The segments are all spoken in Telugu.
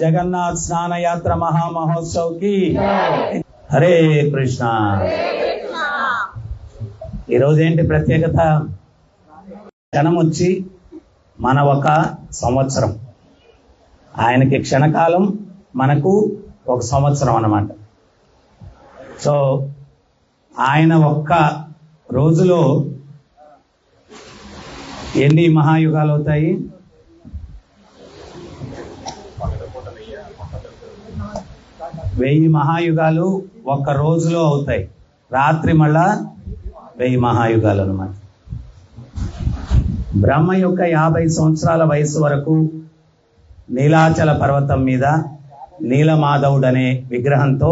जगन्नाथ स्नान यात्रा महामहोत्सव की हरे कृष्ण। ఈ రోజు ఏంటి ప్రత్యేకత? క్షణం వచ్చి మన ఒక సంవత్సరం, ఆయనకి క్షణకాలం, మనకు ఒక సంవత్సరం అన్నమాట. సో ఆయన ఒక్క రోజులో ఎన్ని మహాయుగాలు అవుతాయి? 1000 మహాయుగాలు ఒక్క రోజులో అవుతాయి. రాత్రి మళ్ళా 1000 మహాయుగాలు అన్నమాట. బ్రహ్మ యొక్క 50 సంవత్సరాల వయసు వరకు నీలాచల పర్వతం మీద నీలమాధవుడు అనే విగ్రహంతో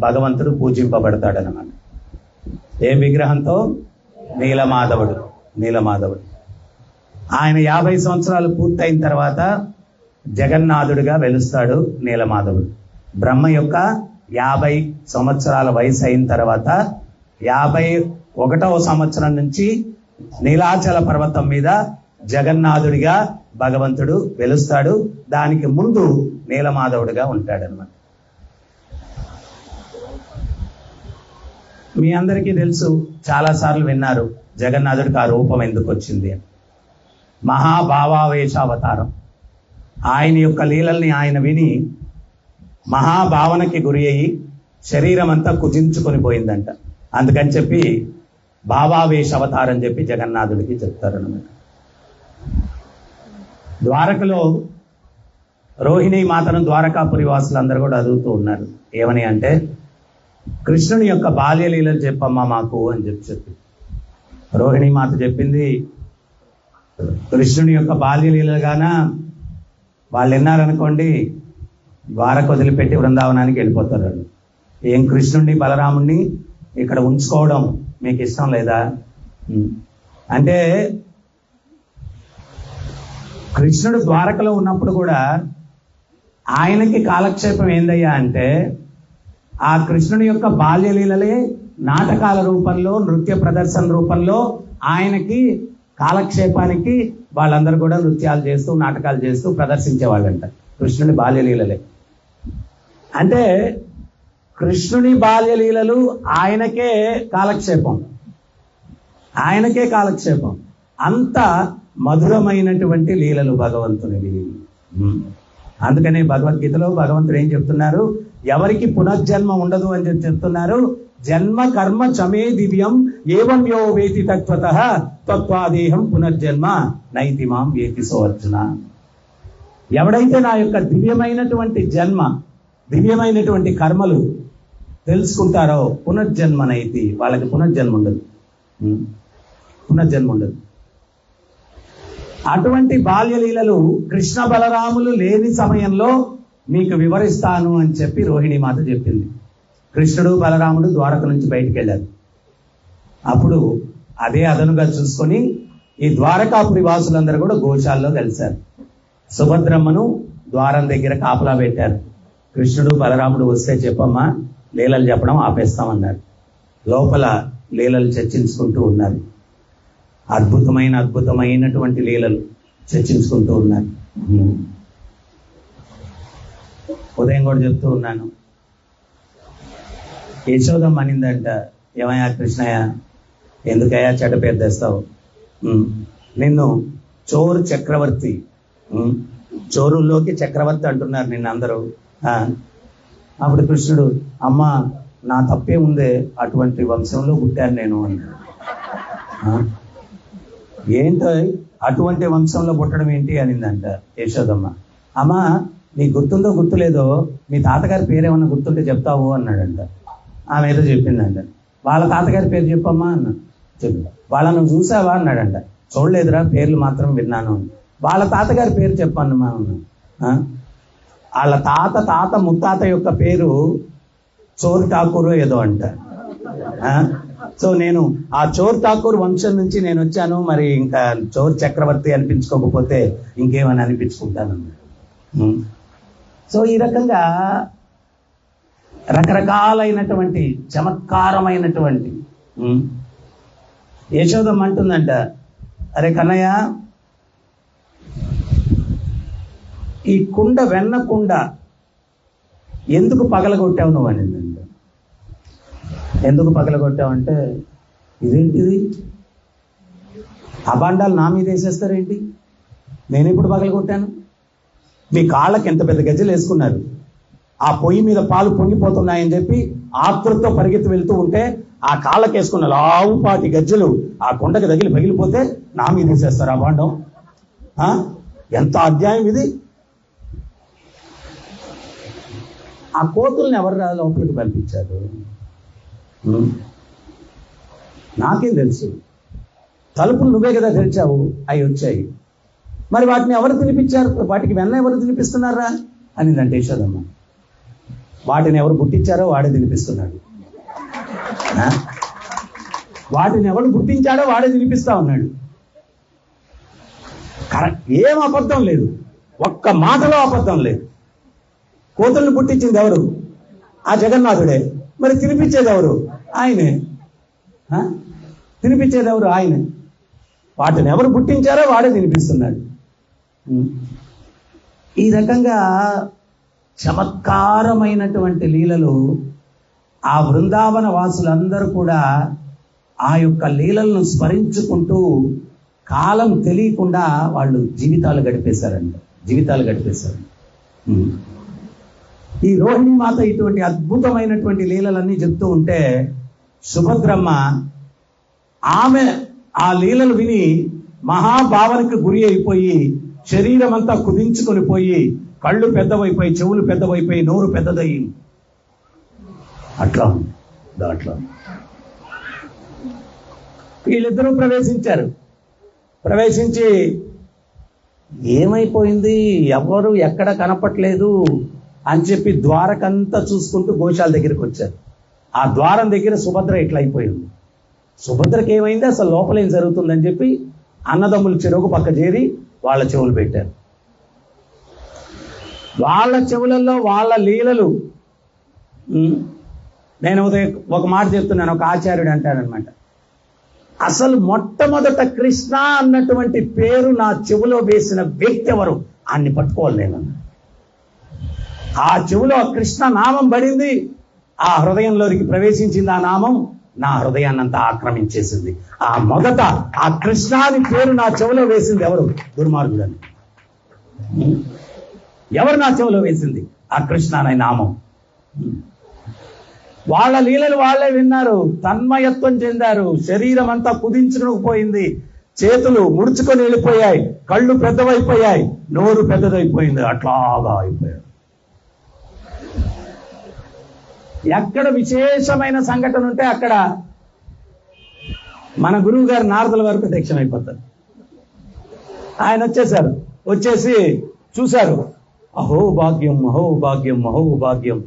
భగవంతుడు పూజింపబడతాడనమాట. ఏ విగ్రహంతో? నీలమాధవుడు. ఆయన 50 సంవత్సరాలు పూర్తయిన తర్వాత జగన్నాథుడిగా వెలుస్తాడు నీలమాధవుడు. బ్రహ్మ యొక్క 50 సంవత్సరాల వయసు అయిన తర్వాత 51వ సంవత్సరం నుంచి నీలాచల పర్వతం మీద జగన్నాథుడిగా భగవంతుడు వెలుస్తాడు. దానికి ముందు నీలమాధవుడిగా ఉంటాడనమాట. మీ అందరికీ తెలుసు, చాలాసార్లు విన్నారు జగన్నాథుడికి ఆ రూపం ఎందుకు వచ్చింది అని. మహాభావావేశావతారం. ఆయన యొక్క లీలల్ని ఆయన విని మహాభావనకి గురి అయ్యి శరీరం అంతా కుజించుకొని పోయిందంట. అందుకని చెప్పి భావావేశ అవతారం చెప్పి జగన్నాథుడికి చెప్తారన్నమాట. ద్వారకలో రోహిణీ మాతను ద్వారకాపురి వాసులందరూ కూడా అడుగుతూ ఉన్నారు. ఏమని అంటే, కృష్ణుని యొక్క బాల్యలీలలు చెప్పమ్మా మాకు అని చెప్పి రోహిణీ మాత చెప్పింది. కృష్ణుని యొక్క బాల్యలీలగాన వాళ్ళు విన్నారనుకోండి, ద్వారక వదిలిపెట్టి బృందావనానికి వెళ్ళిపోతారు. ఏం కృష్ణుడిని బలరాముణ్ణి ఇక్కడ ఉంచుకోవడం మీకు ఇష్టం లేదా అంటే, కృష్ణుడు ద్వారకలో ఉన్నప్పుడు కూడా ఆయనకి కాలక్షేపం ఏందయ్యా అంటే, ఆ కృష్ణుని యొక్క బాల్యలీలలే నాటకాల రూపంలో, నృత్య ప్రదర్శన రూపంలో ఆయనకి కాలక్షేపానికి వాళ్ళందరూ కూడా నృత్యాలు చేస్తూ నాటకాలు చేస్తూ ప్రదర్శించేవాళ్ళంట. కృష్ణుని బాల్యలీలలే అంటే, కృష్ణుని బాల్యలీలలు ఆయనకే కాలక్షేపం. అంత మధురమైనటువంటి లీలలు భగవంతునివి. అందుకనే భగవద్గీతలో భగవంతుడు ఏం చెప్తున్నారు? ఎవరికి పునర్జన్మ ఉండదు అని చెప్తున్నారు. జన్మ కర్మ చమే దివ్యం ఏవం యో వేతి తత్వతః తత్వాదేహం పునర్జన్మ నైతి మాం వేతి సో అర్జున. ఎవడైతే నా యొక్క దివ్యమైనటువంటి జన్మ, దివ్యమైనటువంటి కర్మలు తెలుసుకుంటారో పునర్జన్మ నైతి, వాళ్ళకి పునర్జన్మ ఉండదు. అటువంటి బాల్యలీలలు కృష్ణ బలరాములు లేని సమయంలో మీకు వివరిస్తాను అని చెప్పి రోహిణీ మాత చెప్పింది. కృష్ణుడు బలరాముడు ద్వారక నుంచి బయటికి వెళ్ళారు. అప్పుడు అదే అదనుగా చూసుకొని ఈ ద్వారకాపురి వాసులందరూ కూడా గోశాలలో కలిశారు. సుభద్రమ్మను ద్వారం దగ్గర కాపలా పెట్టారు. కృష్ణుడు బలరాముడు వస్తే చెప్పమ్మా, లీలలు చెప్పడం ఆపేస్తామన్నారు. లోపల లీలలు చర్చించుకుంటూ ఉన్నారు. అద్భుతమైనటువంటి లీలలు చర్చించుకుంటూ ఉన్నారు. ఉదయం కూడా చెప్తూ ఉన్నాను, యశోదమ్మ అనిందంట, ఏమయ్యా కృష్ణయ్య, ఎందుకయ్యా చెడ్డ పేరు తెస్తావు? నిన్ను చోరు చక్రవర్తి, చోరుల్లోకి చక్రవర్తి అంటున్నారు నిన్ను అందరూ. అప్పుడు కృష్ణుడు, అమ్మ నా తప్పే ఉందే, అటువంటి వంశంలో పుట్టాను నేను అన్నాడు. ఏంటో అటువంటి వంశంలో పుట్టడం ఏంటి అనిందంట యశోదమ్మ. అమ్మ నీకు గుర్తుందో గుర్తులేదో, మీ తాతగారి పేరేమన్నా గుర్తుంటే చెప్తావు అన్నాడంట. ఆమె ఏదో చెప్పిందంట. వాళ్ళ తాతగారి పేరు చెప్పమ్మా అన్నాడు. చెప్పి వాళ్ళను చూసావా అన్నాడంట. చూడలేదురా, పేర్లు మాత్రం విన్నాను. వాళ్ళ తాతగారి పేరు చెప్పమ్మా అన్నాడు. వాళ్ళ తాత ముత్తాత యొక్క పేరు చోర్ ఠాకూర్ ఏదో అంట. సో నేను ఆ చోర్ ఠాకూర్ వంశం నుంచి నేను వచ్చాను, మరి ఇంకా చోర్ చక్రవర్తి అనిపించుకోకపోతే ఇంకేమని అనిపించుకుంటాను. సో ఈ రకంగా రకరకాలైనటువంటి చమత్కారమైనటువంటి యశోదమ్మ అంటుందంట, అరే కన్నయ్య, ఈ కుండ వెన్న కుండ ఎందుకు పగలగొట్టావు నువ్వు అనిందండి. ఎందుకు పగలగొట్టావంటే, ఇదేంటిది, అబాండాలు నా మీద వేసేస్తారేంటి, నేను ఎప్పుడు పగలగొట్టాను? మీ కాళ్ళకి ఎంత పెద్ద గజ్జలు వేసుకున్నారు, ఆ పొయ్యి మీద పాలు పొంగిపోతున్నాయని చెప్పి ఆతృతతో పరిగెత్తి వెళ్తూ ఉంటే ఆ కాళ్ళకి వేసుకున్న లావుపాటి గజ్జలు ఆ కొండకి తగిలి పగిలిపోతే నా మీద వేసేస్తారు అబాండం. ఎంత అధ్యాయం ఇది. ఆ కోతుల్ని ఎవరు లోపలికి పంపించారు? నాకేం తెలుసు, తలుపులు నువ్వే కదా తెరిచావు, అవి వచ్చాయి. మరి వాటిని ఎవరు తినిపించారు? వాటికి వెన్న ఎవరు తినిపిస్తున్నారా అనిందంటే యశోదమ్మ. వాటిని ఎవరు పుట్టించారో వాడే తినిపిస్తున్నాడు. వాటిని ఎవరు పుట్టించాడో వాడే తినిపిస్తా ఉన్నాడు. ఏం అబద్ధం లేదు, ఒక్క మాటలో అబద్ధం లేదు. కోతుల్ని పుట్టించింది ఎవరు? ఆ జగన్నాథుడే. మరి తినిపించేది ఎవరు? ఆయనే. తినిపించేది ఎవరు? ఆయనే. వాటిని ఎవరు పుట్టించారో వాడే తినిపిస్తున్నాడు. ఈ రకంగా చమత్కారమైనటువంటి లీలలు ఆ బృందావన వాసులందరూ కూడా ఆ యొక్క లీలలను స్మరించుకుంటూ కాలం తెలియకుండా వాళ్ళు జీవితాలు గడిపేశారు. ఈ రోహిణి మాత ఇటువంటి అద్భుతమైనటువంటి లీలలన్నీ చెప్తూ ఉంటే సుభద్రమ్మ ఆమె ఆ లీలలు విని మహాభావనకు గురి అయిపోయి శరీరం అంతా కుదించుకొని పోయి కళ్ళు పెద్దవైపోయి, చెవులు పెద్దవైపోయి, నోరు పెద్దదయ్యి అట్లా దాంట్లో వీళ్ళిద్దరూ ప్రవేశించి ఏమైపోయింది, ఎవరు ఎక్కడ కనపట్లేదు అని చెప్పి ద్వారకంతా చూసుకుంటూ గోశాల దగ్గరికి వచ్చారు. ఆ ద్వారం దగ్గర సుభద్ర ఇట్లా అయిపోయింది. సుభద్రకి ఏమైంది, అసలు లోపల ఏం జరుగుతుందని చెప్పి అన్నదమ్ములు చెరువుకు పక్క చేరి వాళ్ళ చెవులు పెట్టారు. వాళ్ళ చెవులలో వాళ్ళ లీలలు. నేను ఒక మాట చెప్తున్నాను, ఒక ఆచార్యుడు అంటారనమాట, అసలు మొట్టమొదట కృష్ణ అన్నటువంటి పేరు నా చెవులో వేసిన వ్యక్తి ఎవరు అన్ని పట్టుకోవాలి నేను. ఆ చెవులో కృష్ణ నామం పడింది, ఆ హృదయంలోనికి ప్రవేశించింది. ఆ నామం నా హృదయాన్నంతా ఆక్రమించేసింది. ఆ మొదట ఆ కృష్ణ అని పేరు నా చెవులో వేసింది ఎవరు? దుర్మార్గుడు అని. ఎవరు నా చెవులో వేసింది? ఆ కృష్ణ అనే నామం. వాళ్ళ లీలలు వాళ్ళే విన్నారు, తన్మయత్వం చెందారు. శరీరం అంతా కుదించుకుపోయింది, చేతులు ముడుచుకొని వెళ్ళిపోయాయి, కళ్ళు పెద్దవైపోయాయి, నోరు పెద్దదైపోయింది, అట్లాగా అయిపోయారు. ఎక్కడ విశేషమైన సంఘటన ఉంటే అక్కడ మన గురువు గారు నారదుల వారు ప్రత్యక్షమైపోతారు. ఆయన వచ్చేసి చూశారు. అహో భాగ్యం, అహో భాగ్యం, అహో భాగ్యం.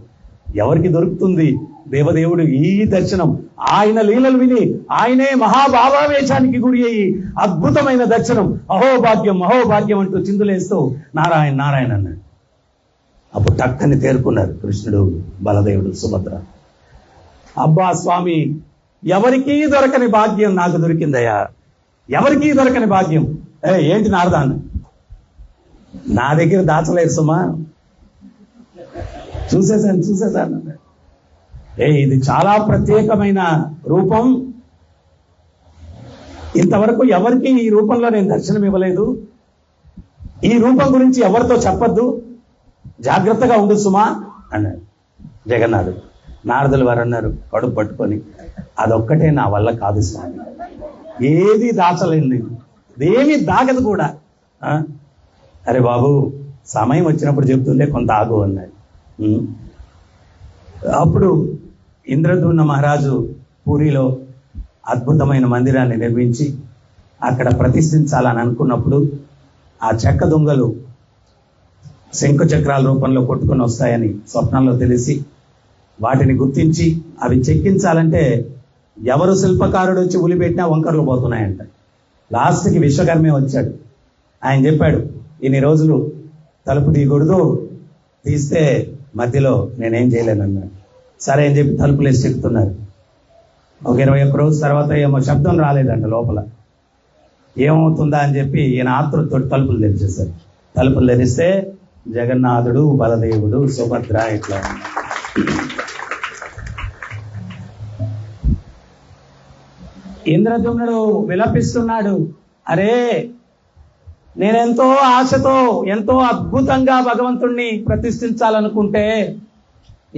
ఎవరికి దొరుకుతుంది దేవదేవుడు ఈ దర్శనం? ఆయన లీలలు విని ఆయనే మహాభావావేశానికి గురి అయ్యి అద్భుతమైన దర్శనం. అహో భాగ్యం, అహో భాగ్యం అంటూ చిందులేస్తూ నారాయణ నారాయణ అన్నాడు. అప్పుడు టక్కని తేరుకున్నారు కృష్ణుడు, బలదేవుడు, సుభద్ర. అబ్బా స్వామి, ఎవరికీ దొరకని భాగ్యం నాకు దొరికిందయ్యా, ఎవరికీ దొరకని భాగ్యం. ఏంటి నారదాన్ని నా దగ్గర దాచలేరు సుమా, చూసేశాను. ఇది చాలా ప్రత్యేకమైన రూపం. ఇంతవరకు ఎవరికి ఈ రూపంలో నేను దర్శనం ఇవ్వలేదు. ఈ రూపం గురించి ఎవరితో చెప్పొద్దు, జాగ్రత్తగా ఉండు సుమా అన్నాడు జగన్నాథుడు. నారదుల వారు అన్నారు కడుపు పట్టుకొని, అదొక్కటే నా వల్ల కాదు స్వామి, ఏది దాచలేను నేను, అదేమీ దాగదు కూడా. అరే బాబు, సమయం వచ్చినప్పుడు చెప్తుంటే కొంత ఆగు అన్నాడు. అప్పుడు ఇంద్రద్యుమ్న మహారాజు పూరిలో అద్భుతమైన మందిరాన్ని నిర్మించి అక్కడ ప్రతిష్ఠించాలని అనుకున్నప్పుడు ఆ చెక్క దొంగలు శంకు చక్రాల రూపంలో కొట్టుకొని వస్తాయని స్వప్నంలో తెలిసి వాటిని గుర్తించి అవి చెక్కించాలంటే ఎవరు శిల్పకారుడు వచ్చి ఉలిపెట్టినా వంకర్లు పోతున్నాయంట. లాస్ట్కి విశ్వకర్మే వచ్చాడు. ఆయన చెప్పాడు, ఇన్ని రోజులు తలుపు తీయకూడదు, తీస్తే మధ్యలో నేనేం చేయలేనన్నాడు. సరే అని చెప్పి తలుపులు వేసి చెప్తున్నారు. ఒక 21 రోజు తర్వాత ఏమో శబ్దం రాలేదంట లోపల. ఏమవుతుందా అని చెప్పి ఈయన ఆతృతతో తలుపులు తెరిచేశారు. తలుపులు తెరిస్తే జగన్నాథుడు, బలదేవుడు, సుభద్ర ఇట్లా ఇంద్రద్యుమ్నుడు విలపిస్తున్నాడు, అరే నేనెంతో ఆశతో ఎంతో అద్భుతంగా భగవంతుణ్ణి ప్రతిష్ఠించాలనుకుంటే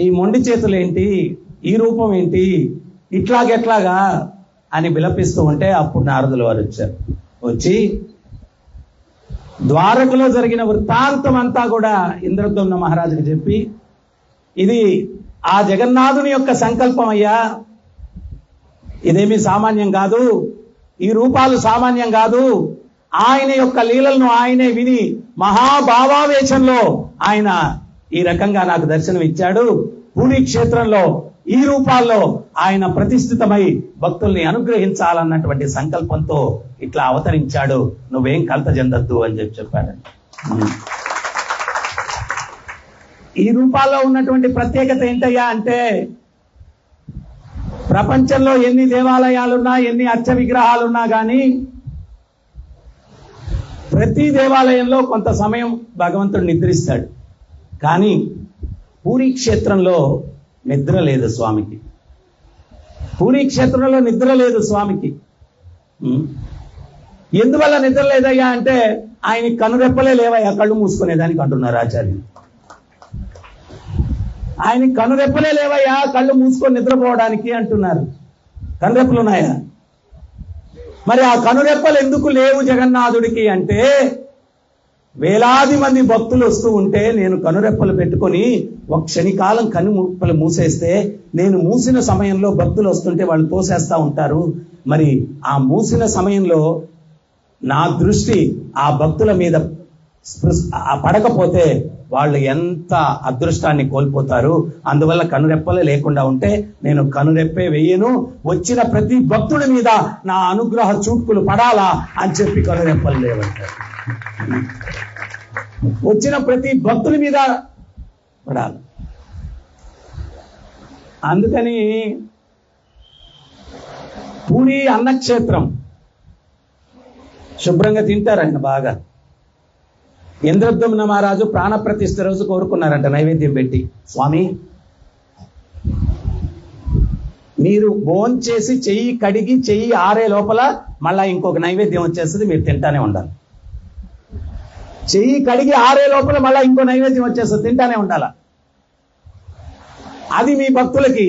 ఈ మొండి చేతులేంటి, ఈ రూపం ఏంటి, ఇట్లాగెట్లాగా అని విలపిస్తూ ఉంటే అప్పుడు నారదులు వారు వచ్చారు. వచ్చి ద్వారకలో జరిగిన వృత్తాంతం అంతా కూడా ఇంద్రద్యుమ్న మహారాజుకి చెప్పి, ఇది ఆ జగన్నాథుని యొక్క సంకల్పం అయ్యా, ఇదేమీ సామాన్యం కాదు, ఈ రూపాలు సామాన్యం కాదు, ఆయన యొక్క లీలలను ఆయనే విని మహాభావావేశంలో ఆయన ఈ రకంగా నాకు దర్శనం ఇచ్చాడు. పూరీ క్షేత్రంలో ఈ రూపాల్లో ఆయన ప్రతిష్ఠితమై భక్తుల్ని అనుగ్రహించాలన్నటువంటి సంకల్పంతో ఇట్లా అవతరించాడు, నువ్వేం కలత చెందొద్దు అని చెప్పాడు. ఈ రూపాల్లో ఉన్నటువంటి ప్రత్యేకత ఏంటయ్యా అంటే, ప్రపంచంలో ఎన్ని దేవాలయాలున్నా ఎన్ని అర్చ విగ్రహాలున్నా కానీ ప్రతి దేవాలయంలో కొంత సమయం భగవంతుడు నిద్రిస్తాడు. కానీ పూరీ క్షేత్రంలో నిద్ర లేదు స్వామికి. పూరీ క్షేత్రంలో నిద్ర లేదు స్వామికి. ఎందువల్ల నిద్ర లేదయ్యా అంటే, ఆయన కనురెప్పలే లేవయ్యా కళ్ళు మూసుకునేదానికి అంటున్నారు ఆచార్యులు. ఆయన కనురెప్పలే లేవయ్యా కళ్ళు మూసుకొని నిద్రపోవడానికి అంటున్నారు. కనురెప్పలు ఉన్నాయా? మరి ఆ కనురెప్పలు ఎందుకు లేవు జగన్నాథుడికి అంటే, వేలాది మంది భక్తులు వస్తూ ఉంటే నేను కనురెప్పలు పెట్టుకొని ఒక క్షణికాలం కనురెప్పలు మూసేస్తే, నేను మూసిన సమయంలో భక్తులు వస్తుంటే వాళ్ళు తోసేస్తా ఉంటారు. మరి ఆ మూసిన సమయంలో నా దృష్టి ఆ భక్తుల మీద పడకపోతే వాళ్ళు ఎంత అదృష్టాన్ని కోల్పోతారు. అందువల్ల కనురెప్పలే లేకుండా ఉంటే నేను కనురెప్పే వెయ్యను, వచ్చిన ప్రతి భక్తుడి మీద నా అనుగ్రహ చూపులు పడాలా అని చెప్పి కనురెప్పలు లేవంటారు. వచ్చిన ప్రతి భక్తుడి మీద పడాలి. అందుకని పూరీ అన్నక్షేత్రం శుభ్రంగా తింటారు ఆయన బాగా. ఇంద్రద్యుమ్న మహారాజు ప్రాణప్రతిష్ఠ రోజు కోరుకున్నారంట నైవేద్యం పెట్టి, స్వామి మీరు భోంచేసి చెయ్యి కడిగి చెయ్యి ఆరే లోపల మళ్ళా ఇంకొక నైవేద్యం వచ్చేస్తుంది, మీరు తింటానే ఉండాలి. చెయ్యి కడిగి ఆరే లోపల మళ్ళా ఇంకో నైవేద్యం వచ్చేస్తుంది, తింటానే ఉండాల. అది మీ భక్తులకి.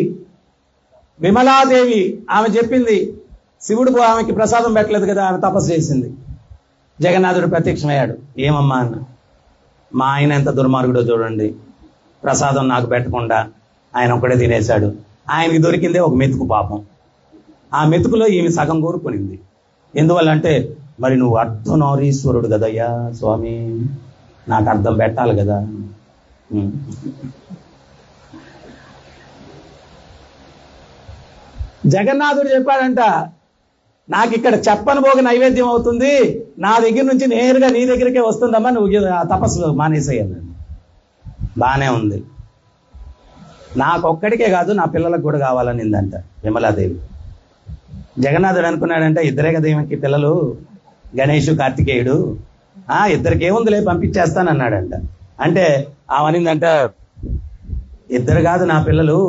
విమలాదేవి ఆమె చెప్పింది, శివుడు ఆమెకి ప్రసాదం పెట్టలేదు కదా, ఆమె తపస్సు చేసింది. జగన్నాథుడు ప్రత్యక్షమయ్యాడు. ఏమమ్మా అన్న, మా ఆయన ఎంత దుర్మార్గుడో చూడండి, ప్రసాదం నాకు పెట్టకుండా ఆయన ఒక్కడే తినేశాడు. ఆయనకి దొరికిందే ఒక మెతుకు పాపం. ఆ మెతుకులో ఈమె సగం కోరుకునింది. ఎందువల్లంటే, మరి నువ్వు అర్ధనారీశ్వరుడు కదయ్యా స్వామి, నాకు అర్థం పెట్టాలి కదా. జగన్నాథుడు చెప్పాడంట, నాకు ఇక్కడ చెప్పని పోగ నైవేద్యం అవుతుంది, నా దగ్గర నుంచి నేరుగా నీ దగ్గరికే వస్తుందమ్మా, నువ్వు తపస్సు మానేసేయాలి. బానే ఉంది. నాకొక్కడికే కాదు నా పిల్లలకు కూడా కావాలనిందంట విమలాదేవి. జగన్నాథుడు అనుకున్నాడంటే, ఇద్దరే కదా ఈమెకి పిల్లలు, గణేషు కార్తికేయుడు, ఇద్దరికి ఏముందిలే పంపించేస్తానన్నాడంట. అంటే ఆమెనిందంట, ఇద్దరు కాదు నా పిల్లలు,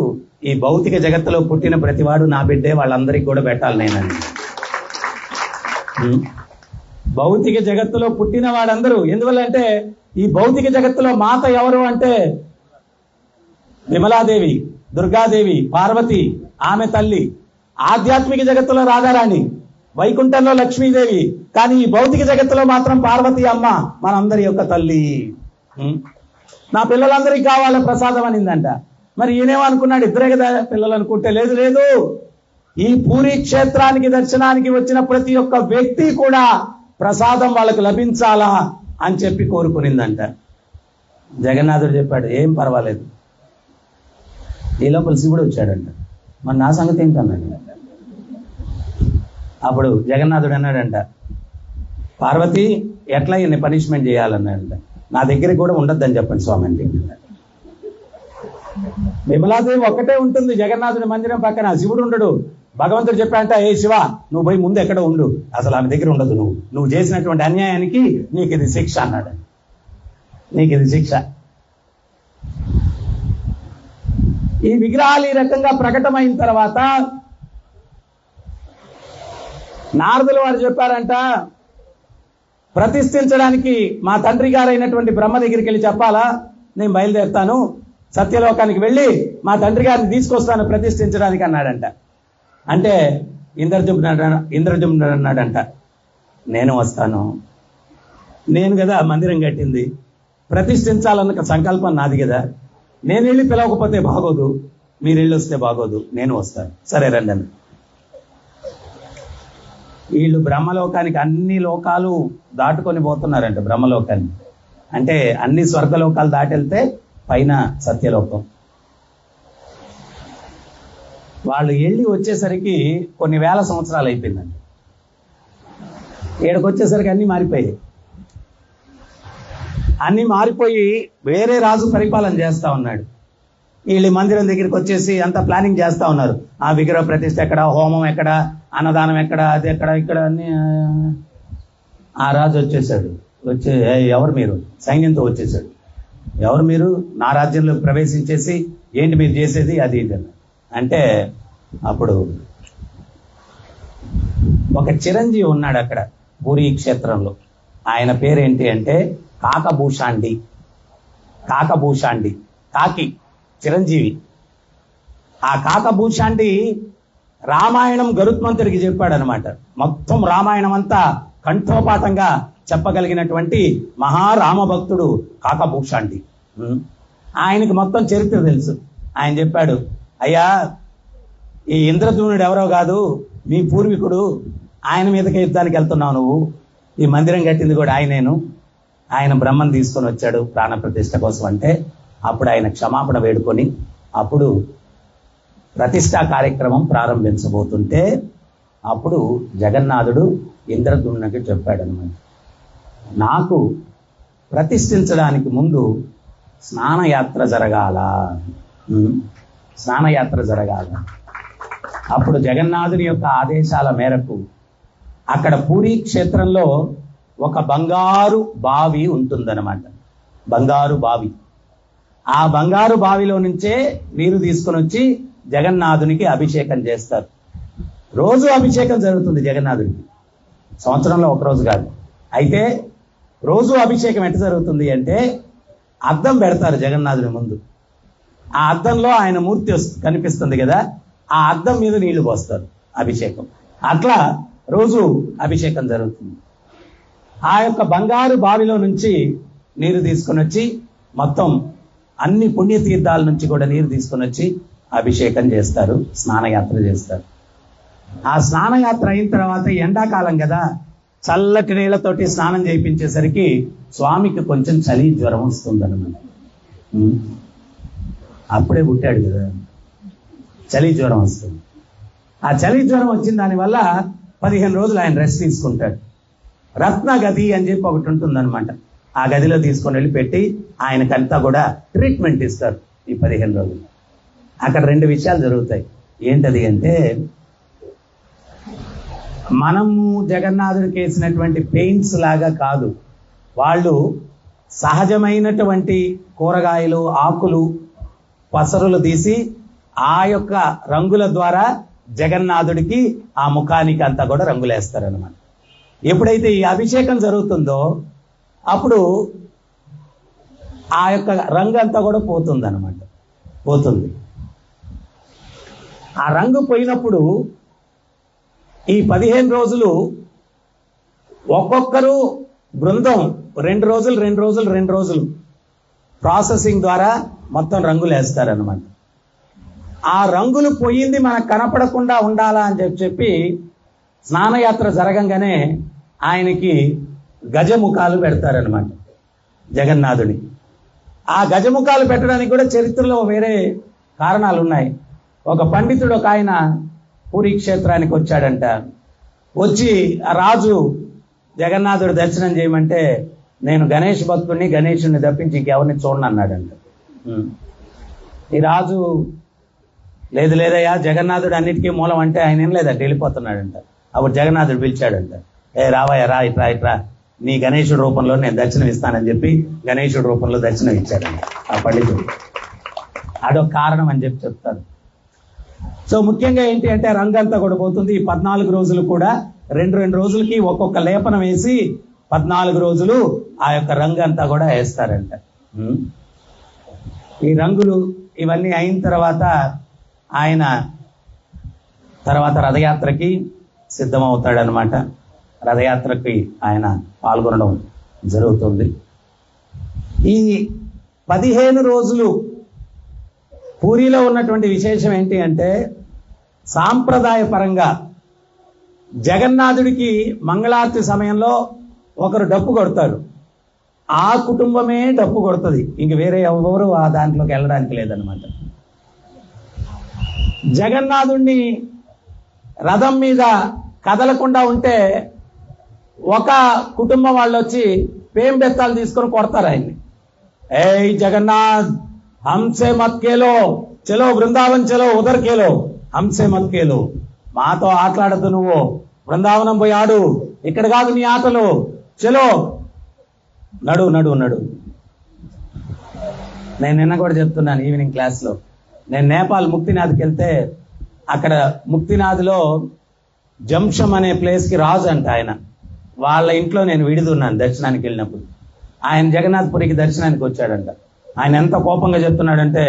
ఈ భౌతిక జగత్తులో పుట్టిన ప్రతివాడు నా బిడ్డే, వాళ్ళందరికీ కూడా పెట్టాలి నేనని. భౌతిక జగత్తులో పుట్టిన వాడందరూ. ఎందువల్లంటే ఈ భౌతిక జగత్తులో మాత ఎవరు అంటే విమలాదేవి, దుర్గాదేవి, పార్వతి ఆమె తల్లి. ఆధ్యాత్మిక జగత్తులో రాధారాణి, వైకుంఠంలో లక్ష్మీదేవి. కానీ ఈ భౌతిక జగత్తులో మాత్రం పార్వతి అమ్మ మనందరి యొక్క తల్లి. నా పిల్లలందరికీ కావాలి ప్రసాదం అనిందంట. మరి ఈయనేమనుకున్నాడు, ఇద్దరే కదా పిల్లలు అనుకుంటే, లేదు లేదు, ఈ పూరీ క్షేత్రానికి దర్శనానికి వచ్చిన ప్రతి ఒక్క వ్యక్తి కూడా ప్రసాదం వాళ్ళకు లభించాలా అని చెప్పి కోరుకునిందంట. జగన్నాథుడు చెప్పాడు, ఏం పర్వాలేదు. ఈ లోపల శివుడు వచ్చాడంట, మరి నా సంగతి ఏంటన్నాడు. అప్పుడు జగన్నాథుడు అన్నాడంట, పార్వతి ఎట్లా ఈయన్ని పనిష్మెంట్ చేయాలన్నాడంట. నా దగ్గరికి కూడా ఉండొద్దని చెప్పండి స్వామి అంటే. విమలాదేవి ఒక్కటే ఉంటుంది జగన్నాథుడి మందిరం పక్కన, శివుడు ఉండడు. భగవంతుడు చెప్పాడంట, ఏ శివ నువ్వు పోయి ముందు ఎక్కడ ఉండు, అసలు ఆమె దగ్గర ఉండదు, నువ్వు చేసినటువంటి అన్యాయానికి నీకు ఇది శిక్ష అన్నాడు. నీకు ఇది శిక్ష. ఈ విగ్రహాలు ఈ రకంగా ప్రకటమైన తర్వాత నారదుల వారు చెప్పారంట, ప్రతిష్ఠించడానికి మా తండ్రి గారైనటువంటి బ్రహ్మ దగ్గరికి వెళ్ళి చెప్పాలా, నేను బయలుదేరుతాను, సత్యలోకానికి వెళ్ళి మా తండ్రి గారిని తీసుకొస్తాను ప్రతిష్ఠించడానికి అన్నాడంట. అంటే ఇంద్రజుమ్నుడు అన్నాడంట, నేను వస్తాను, నేను కదా మందిరం కట్టింది, ప్రతిష్ఠించాలన్న సంకల్పం నాది కదా, నేను వెళ్ళి పిలవకపోతే బాగోదు, మీరు వెళ్ళి వస్తే బాగోదు, నేను వస్తాను, సరే రండి అని. వీళ్ళు బ్రహ్మలోకానికి అన్ని లోకాలు దాటుకొని పోతున్నారంట. బ్రహ్మలోకాన్ని అంటే అన్ని స్వర్గలోకాలు దాటెళ్తే పైన సత్యలోకం. వాళ్ళు వెళ్ళి వచ్చేసరికి కొన్ని వేల సంవత్సరాలు అయిపోయిందండి. ఏడకు వచ్చేసరికి అన్ని మారిపోయాయి. అన్ని మారిపోయి వేరే రాజు పరిపాలన చేస్తా ఉన్నాడు. వీళ్ళు మందిరం దగ్గరికి వచ్చేసి అంతా ప్లానింగ్ చేస్తా ఉన్నారు. ఆ విగ్రహ ప్రతిష్ఠ ఎక్కడ, హోమం ఎక్కడ, అన్నదానం ఎక్కడ, అది ఎక్కడ, ఇక్కడ అన్ని. ఆ రాజు వచ్చేసాడు. వచ్చి ఎవరు మీరు, సైన్యంతో వచ్చేసాడు. ఎవరు మీరు, నా రాజ్యంలో ప్రవేశించేసి ఏంటి మీరు చేసేది, అది ఇది అంటే అప్పుడు ఒక చిరంజీవి ఉన్నాడు అక్కడ పూరీ క్షేత్రంలో. ఆయన పేరేంటి అంటే కాకభూషాండి. కాకి చిరంజీవి. ఆ కాకభూషాండి రామాయణం గరుత్మంతుడికి చెప్పాడనమాట. మొత్తం రామాయణం అంతా కంఠోపాఠంగా చెప్పగలిగినటువంటి మహారామభక్తుడు కాకభూషాండి. ఆయనకి మొత్తం చరిత్ర తెలుసు. ఆయన చెప్పాడు, అయ్యా ఈ ఇంద్రద్యుమ్నుడు ఎవరో కాదు, మీ పూర్వీకుడు, ఆయన మీదకే యుద్ధానికి వెళ్తున్నావు నువ్వు, ఈ మందిరం కట్టింది కూడా ఆయనేను, ఆయన బ్రహ్మను తీసుకొని వచ్చాడు ప్రాణప్రతిష్ఠ కోసం అంటే అప్పుడు ఆయన క్షమాపణ వేడుకొని అప్పుడు ప్రతిష్టా కార్యక్రమం ప్రారంభించబోతుంటే అప్పుడు జగన్నాథుడు ఇంద్రద్యుమ్నుడికి చెప్పాడనమాట, నాకు ప్రతిష్ఠించడానికి ముందు స్నానయాత్ర జరగాల. అప్పుడు జగన్నాథుని యొక్క ఆదేశాల మేరకు అక్కడ పూరీ క్షేత్రంలో ఒక బంగారు బావి ఉంటుందన్నమాట. బంగారు బావి. ఆ బంగారు బావిలో నుంచే నీరు తీసుకొని వచ్చి జగన్నాథునికి అభిషేకం చేస్తారు. రోజు అభిషేకం జరుగుతుంది జగన్నాథుడికి, సంవత్సరంలో ఒకరోజు కాదు. అయితే రోజు అభిషేకం ఎట్లా జరుగుతుంది అంటే అద్దం పెడతారు జగన్నాథుని ముందు. ఆ అద్దంలో ఆయన మూర్తి కనిపిస్తుంది కదా, ఆ అద్దం మీద నీళ్లు పోస్తారు అభిషేకం. అట్లా రోజు అభిషేకం జరుగుతుంది. ఆ యొక్క బంగారు బావిలో నుంచి నీరు తీసుకొని వచ్చి మొత్తం అన్ని పుణ్యతీర్థాల నుంచి కూడా నీరు తీసుకొని వచ్చి అభిషేకం చేస్తారు, స్నానయాత్ర చేస్తారు. ఆ స్నానయాత్ర అయిన తర్వాత ఎండాకాలం కదా, చల్లటి నీళ్లతోటి స్నానం చేయించేసరికి స్వామికి కొంచెం చలి జ్వరం వస్తుందన్నమాట. అప్పుడే పుట్టాడు కదా, చలి జ్వరం వస్తుంది. ఆ చలి జ్వరం వచ్చిన దానివల్ల 15 రోజులు ఆయన రెస్ట్ తీసుకుంటాడు. రత్న గది అని చెప్పి ఒకటి ఉంటుందన్నమాట. ఆ గదిలో తీసుకొని వెళ్ళి పెట్టి ఆయనకంతా కూడా ట్రీట్మెంట్ ఇస్తారు ఈ 15 రోజులు. అక్కడ 2 విషయాలు జరుగుతాయి. ఏంటది అంటే మనము జగన్నాథుడికి వేసినటువంటి పెయింట్స్ లాగా కాదు, వాళ్ళు సహజమైనటువంటి కూరగాయలు, ఆకులు, పసరులు తీసి ఆ యొక్క రంగుల ద్వారా జగన్నాథుడికి ఆ ముఖానికి అంతా కూడా రంగులేస్తారనమాట. ఎప్పుడైతే ఈ అభిషేకం జరుగుతుందో అప్పుడు ఆ యొక్క రంగు అంతా కూడా పోతుంది. ఆ రంగు పోయినప్పుడు ఈ 15 రోజులు ఒక్కొక్కరు బృందం 2 రోజులు ప్రాసెసింగ్ ద్వారా మొత్తం రంగులు వేస్తారనమాట. ఆ రంగులు పోయింది మనకు కనపడకుండా ఉండాలా అని చెప్పి స్నానయాత్ర జరగంగానే ఆయనకి గజముఖాలు పెడతారనమాట జగన్నాథుని. ఆ గజముఖాలు పెట్టడానికి కూడా చరిత్రలో వేరే కారణాలు ఉన్నాయి. ఒక పండితుడు ఒక ఆయన పూరీ క్షేత్రానికి వచ్చాడంట. వచ్చి ఆ రాజు జగన్నాథుడు దర్శనం చేయమంటే నేను గణేష్ భక్తుడిని, గణేశుడిని తప్పించి ఇంకెవరిని చూడను అన్నాడంట. ఈ రాజు లేదయ్యా జగన్నాథుడు అన్నిటికీ మూలం అంటే ఆయన ఏం లేదంటే వెళ్ళిపోతున్నాడంట. అప్పుడు జగన్నాథుడు పిలిచాడంట, రావయ్య రా, ఇట్రా, నీ గణేశుడి రూపంలో నేను దర్శనం ఇస్తానని చెప్పి గణేశుడి రూపంలో దర్శనం ఇచ్చాడంట ఆ పండితుడు. అదొక కారణం అని చెప్తారు. సో ముఖ్యంగా ఏంటి అంటే రంగంతా కూడా పోతుంది. ఈ 14 రోజులు కూడా రెండు రోజులకి ఒక్కొక్క లేపనం వేసి 14 రోజులు ఆ యొక్క రంగంతా కూడా వేస్తారంట. ఈ రంగులు ఇవన్నీ అయిన తర్వాత ఆయన తర్వాత రథయాత్రకి సిద్ధమవుతాడనమాట. రథయాత్రకి ఆయన పాల్గొనడం జరుగుతుంది. ఈ 15 రోజులు పూరిలో ఉన్నటువంటి విశేషం ఏంటి అంటే సాంప్రదాయ పరంగా జగన్నాథుడికి మంగళారతి సమయంలో ఒకరు డప్పు కొడతారు. ఆ కుటుంబమే డప్పు కొడుతుంది, ఇంక వేరే ఎవరు ఆ దాంట్లోకి వెళ్ళడానికి లేదనమాట. జగన్నాథుడిని రథం మీద కదలకుండా ఉంటే ఒక కుటుంబం వాళ్ళు వచ్చి పేం బెత్తాలు తీసుకొని కొడతారు ఆయన్ని. ఏయ్ జగన్నాథ్, హంసే మత్ కేలో, చలో బృందావన్ చలో, ఉదర్ కేలో, హంసే మత్ కేలో, మాతో ఆటలాడద్దు, నువ్వు బృందావనం పోయి ఆడు, ఇక్కడ కాదు నీ ఆటలు, చలో నడు నడు నడు. నేను నిన్న కూడా చెప్తున్నాను ఈవినింగ్ క్లాస్లో, నేను నేపాల్ ముక్తినాథ్కి వెళ్తే అక్కడ ముక్తినాథ్లో జంషం అనే ప్లేస్కి రాజు అంట ఆయన. వాళ్ళ ఇంట్లో నేను విడిదున్నాను దర్శనానికి వెళ్ళినప్పుడు. ఆయన జగన్నాథ్పురికి దర్శనానికి వచ్చాడంట. ఆయన ఎంత కోపంగా చెప్తున్నాడంటే,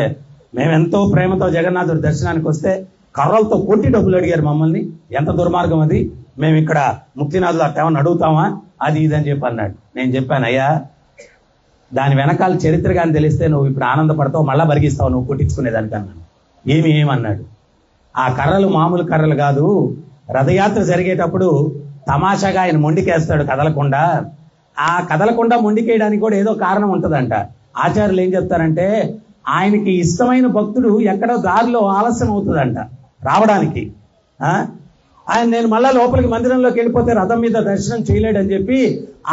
మేమెంతో ప్రేమతో జగన్నాథుడి దర్శనానికి వస్తే కర్రలతో కొట్టి డబ్బులు అడిగారు మమ్మల్ని, ఎంత దుర్మార్గం అది, మేము ఇక్కడ ముక్తినాథులు అట్టేమని అడుగుతామా, అది ఇదని చెప్పి అన్నాడు. నేను చెప్పాను, అయ్యా దాని వెనకాల చరిత్ర కానీ తెలిస్తే నువ్వు ఇప్పుడు ఆనందపడతావు, మళ్ళా బరిగిస్తావు నువ్వు కొట్టించుకునేదానికన్నాను. ఏమన్నాడు, ఆ కర్రలు మామూలు కర్రలు కాదు, రథయాత్ర జరిగేటప్పుడు తమాషాగా ఆయన మొండికేస్తాడు కదలకుండా. ఆ కదలకుండా మొండికేయడానికి కూడా ఏదో కారణం ఉంటుందంట. ఆచార్యులు ఏం చెప్తారంటే, ఆయనకి ఇష్టమైన భక్తుడు ఎక్కడో దారిలో ఆలస్యం అవుతుందంట రావడానికి. ఆయన నేను మళ్ళా లోపలికి మందిరంలోకి వెళ్ళిపోతే రథం మీద దర్శనం చేయలేడని చెప్పి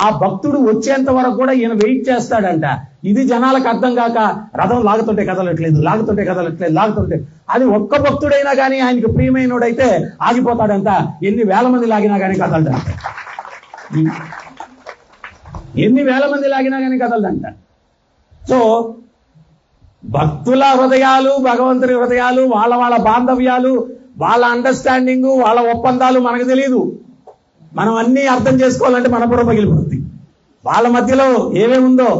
ఆ భక్తుడు వచ్చేంత వరకు కూడా ఈయన వెయిట్ చేస్తాడంట. ఇది జనాలకు అర్థం కాక రథం లాగుతుంటే కదలట్లేదు, లాగుతుంటే అది ఒక్క భక్తుడైనా కానీ ఆయనకి ప్రియమైనోడైతే ఆగిపోతాడంట. ఎన్ని వేల మంది లాగినా కానీ కదలడంట, ఎన్ని వేల మంది లాగినా కానీ కదలడంట. సో భక్తుల హృదయాలు, భగవంతుని హృదయాలు, వాళ్ళ బాంధవ్యాలు, వాళ్ళ అండర్స్టాండింగ్, వాళ్ళ ఒప్పందాలు మనకు తెలియదు. మనం అన్నీ అర్థం చేసుకోవాలంటే మన బుర్ర పగిలిపోతుంది. వాళ్ళ మధ్యలో ఏమేమి ఉందో.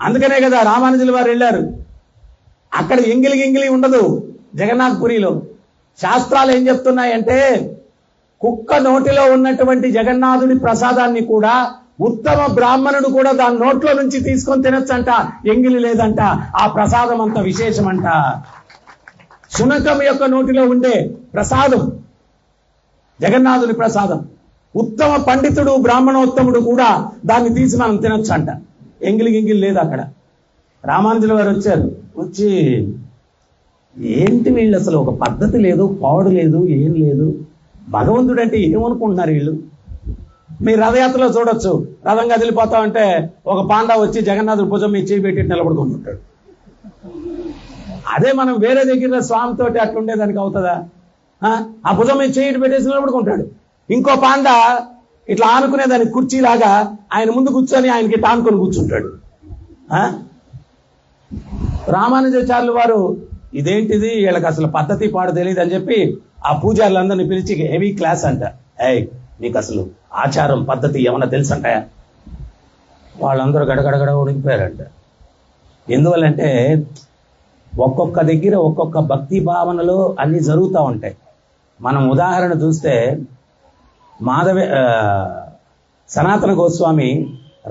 అందుకనే కదా రామానుజుల వారు వెళ్ళారు, అక్కడ ఎంగిలి ఉండదు జగన్నాథ్పురిలో. శాస్త్రాలు ఏం చెప్తున్నాయంటే, కుక్క నోటిలో ఉన్నటువంటి జగన్నాథుడి ప్రసాదాన్ని కూడా ఉత్తమ బ్రాహ్మణుడు కూడా దాని నోట్లో నుంచి తీసుకొని తినచ్చంట, ఎంగిలి లేదంట. ఆ ప్రసాదం అంత విశేషమంట. శునకం యొక్క నోటిలో ఉండే ప్రసాదం జగన్నాథుని ప్రసాదం. ఉత్తమ పండితుడు బ్రాహ్మణోత్తముడు కూడా దాన్ని తీసి మనం తినొచ్చంట, ఎంగిలి లేదు అక్కడ. రామానుజుల వారు వచ్చారు, వచ్చి ఏంటి వీళ్ళు అసలు ఒక పద్ధతి లేదు, పాడు లేదు, ఏం లేదు, భగవంతుడు అంటే ఏమనుకుంటున్నారు వీళ్ళు. మీరు రథయాత్రలో చూడొచ్చు, రథం కదిలిపోతా ఉంటే ఒక పాండా వచ్చి జగన్నాథుడు భుజం మీద చేయి పెట్టి నిలబడుకొని ఉంటాడు. అదే మనం వేరే దగ్గర స్వామితోటి అట్లుండేదానికి అవుతుందా? ఆ భుజం మీద చేయి పెట్టేసి నిలబడుకుంటాడు. ఇంకో పాండా ఇట్లా ఆనుకునేదానికి కుర్చీలాగా ఆయన ముందు కూర్చొని ఆయనకి ఇట్లా ఆనుకొని కూర్చుంటాడు. రామానుజాచార్యులు వారు ఇదేంటిది, వీళ్ళకి అసలు పద్ధతి పాడు తెలియదు అని చెప్పి ఆ పూజారులందరినీ పిలిచి హెవీ క్లాస్ అంట. నీకు అసలు ఆచారం పద్ధతి ఏమన్నా తెలుసంటాయా? వాళ్ళందరూ గడగడగడ ఉడికిపోయారంట. ఎందువల్లంటే ఒక్కొక్క దగ్గర ఒక్కొక్క భక్తి భావనలో అన్ని జరుగుతూ ఉంటాయి. మనం ఉదాహరణ చూస్తే సనాతన గోస్వామి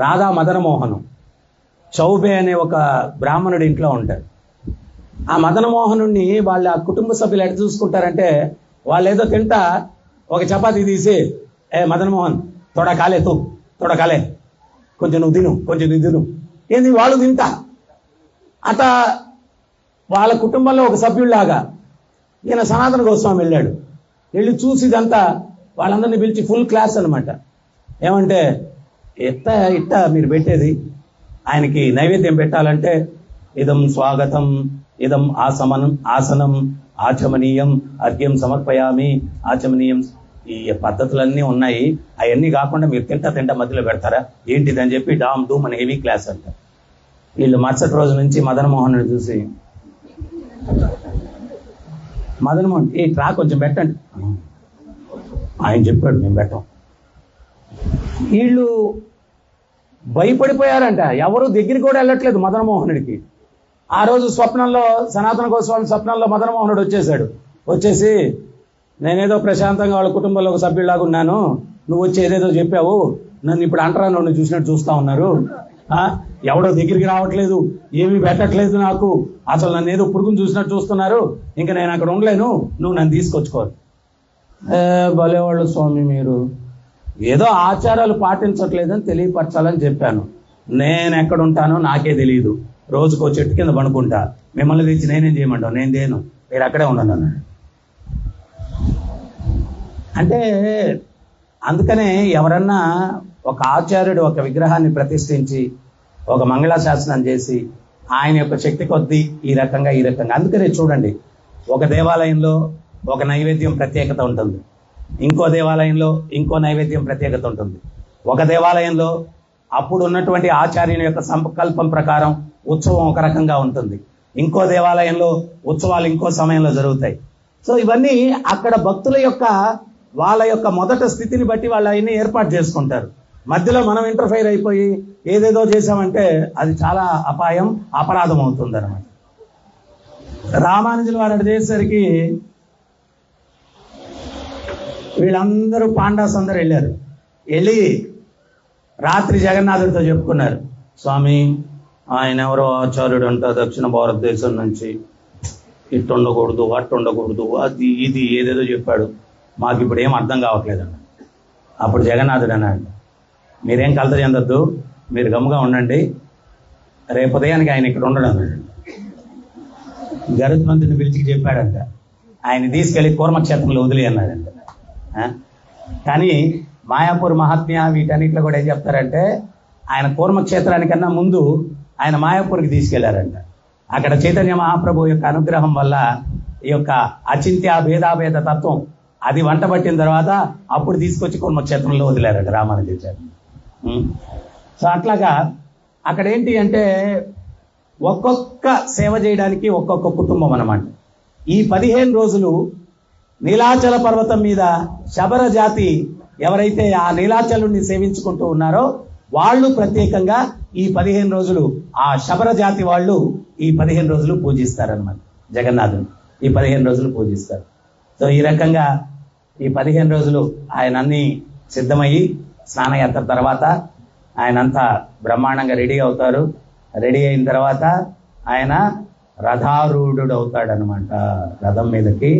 రాధా మదనమోహనం చౌబే అనే ఒక బ్రాహ్మణుడి ఇంట్లో ఉంటారు. ఆ మదనమోహనుడిని వాళ్ళ కుటుంబ సభ్యులు ఎట్లా చూసుకుంటారంటే, వాళ్ళు ఏదో తింటా ఒక చపాతీ తీసి, మదనమోహన్ తొడకాలే కొంచెం నువ్వు తిను ఏంది వాళ్ళు తింటా. అట వాళ్ళ కుటుంబంలో ఒక సభ్యుల్లాగా ఈయన సనాతన గోస్వామి వెళ్ళాడు. వెళ్ళి చూసి ఇదంతా వాళ్ళందరినీ పిలిచి ఫుల్ క్లాస్ అనమాట. ఏమంటే ఇట్ట మీరు పెట్టేది, ఆయనకి నైవేద్యం పెట్టాలంటే ఇదం స్వాగతం, ఇదం ఆసనం ఆచమనీయం, అర్ఘ్యం సమర్పయామి ఆచమనీయం, ఈ పద్ధతులన్నీ ఉన్నాయి. అవన్నీ కాకుండా మీరు తింటా మధ్యలో పెడతారా ఏంటిదని చెప్పి డామ్ డూమ్ అని హెవీ క్లాస్ అంట. వీళ్ళు మరుసటి రోజు నుంచి మదనమోహన్ చూసి మదనమోహన్ ఈ ట్రా కొంచెం పెట్టండి, ఆయన చెప్పాడు మేము పెట్టాం. వీళ్ళు భయపడిపోయారంట, ఎవరు దగ్గరికి కూడా వెళ్ళట్లేదు మదనమోహనుడికి. ఆ రోజు స్వప్నంలో సనాతన గోస్వామి స్వప్నంలో మదనమోహనుడు వచ్చేసి నేనేదో ప్రశాంతంగా వాళ్ళ కుటుంబంలో ఒక సభ్యుడిలాగా ఉన్నాను, నువ్వు వచ్చి ఏదేదో చెప్పావు, నన్ను ఇప్పుడు అంటరా నన్ను చూసినట్టు చూస్తా ఉన్నారు, ఎవడో దగ్గరికి రావట్లేదు, ఏమీ పెట్టట్లేదు నాకు, అసలు నన్ను ఏదో పురుగును చూసినట్టు చూస్తున్నారు, ఇంకా నేను అక్కడ ఉండలేను, నువ్వు నన్ను తీసుకొచ్చుకోరు. భలేవాళ్ళు స్వామి, మీరు ఏదో ఆచారాలు పాటించట్లేదని తెలియపరచాలని చెప్పాను, నేను ఎక్కడ ఉంటానో నాకే తెలియదు, రోజుకో చెట్టు కింద పడుకుంటా, మిమ్మల్ని తెచ్చి నేనేం చేయమంటావు, నేను దేను, మీరు అక్కడే ఉండను అన్నాడు. అంటే అందుకనే ఎవరన్నా ఒక ఆచార్యుడు ఒక విగ్రహాన్ని ప్రతిష్ఠించి ఒక మంగళాశాసనం చేసి ఆయన యొక్క శక్తి కొద్దీ ఈ రకంగా అందుకనే చూడండి, ఒక దేవాలయంలో ఒక నైవేద్యం ప్రత్యేకత ఉంటుంది, ఇంకో దేవాలయంలో ఇంకో నైవేద్యం ప్రత్యేకత ఉంటుంది. ఒక దేవాలయంలో అప్పుడు ఉన్నటువంటి ఆచార్యుని యొక్క సంకల్పం ప్రకారం ఉత్సవం ఒక రకంగా ఉంటుంది, ఇంకో దేవాలయంలో ఉత్సవాలు ఇంకో సమయంలో జరుగుతాయి. సో ఇవన్నీ అక్కడ భక్తుల యొక్క వాళ్ళ యొక్క మొదట స్థితిని బట్టి వాళ్ళు అవన్నీ ఏర్పాటు చేసుకుంటారు. మధ్యలో మనం ఇంటర్ఫైర్ అయిపోయి ఏదేదో చేసామంటే అది చాలా అపరాధం అవుతుంది అనమాట. రామానుజులు వారు చేసేసరికి వీళ్ళందరూ పాండాస్ అందరూ వెళ్ళి రాత్రి జగన్నాథుడితో చెప్పుకున్నారు, స్వామి ఆయన ఎవరో ఆచార్యుడు అంట దక్షిణ భారతదేశం నుంచి, ఇట్టు ఉండకూడదు అట్టు ఉండకూడదు అది ఇది ఏదేదో చెప్పాడు, మాకు ఇప్పుడు ఏం అర్థం కావట్లేదన్న. అప్పుడు జగన్నాథుడు అన్నాడు, మీరేం కలత చెందొద్దు, మీరు గమ్ముగా ఉండండి, రేపు ఉదయానికి ఆయన ఇక్కడ ఉండడం అన్నాడు. గరుత్మంతుని పిలిచి చెప్పాడంట, ఆయన తీసుకెళ్లి కూర్మక్షేత్రంలో వదిలి అన్నాడంట. కానీ మాయాపూర్ మహాత్మ్య వీటన్నిటిలో కూడా ఏం చెప్తారంటే, ఆయన కూర్మక్షేత్రానికన్నా ముందు ఆయన మాయాపూర్కి తీసుకెళ్లారంట. అక్కడ చైతన్య మహాప్రభు యొక్క అనుగ్రహం వల్ల ఈ యొక్క అచింత్య భేదాభేద తత్వం అది వంట పట్టిన తర్వాత అప్పుడు తీసుకొచ్చి కూర్మక్షేత్రంలో వదిలారంట రామానుజాచార్య. సో అట్లాగా అక్కడ ఏంటి అంటే ఒక్కొక్క సేవ చేయడానికి ఒక్కొక్క కుటుంబం అన్నమాట. ఈ 15 రోజులు నీలాచల పర్వతం మీద శబర జాతి ఎవరైతే ఆ నీలాచలుని సేవించుకుంటూ ఉన్నారో వాళ్ళు ప్రత్యేకంగా ఈ 15 రోజులు ఆ శబర జాతి వాళ్ళు ఈ 15 రోజులు పూజిస్తారనమాట. జగన్నాథుని ఈ 15 రోజులు పూజిస్తారు. సో ఈ రకంగా ఈ 15 రోజులు ఆయన అన్ని సిద్ధమయ్యి స్నానయాత్ర తర్వాత ఆయనంతా బ్రహ్మాండంగా రెడీ అవుతారు. రెడీ అయిన తర్వాత ఆయన రథారూఢుడు అవుతాడనమాట. రథం మీదకి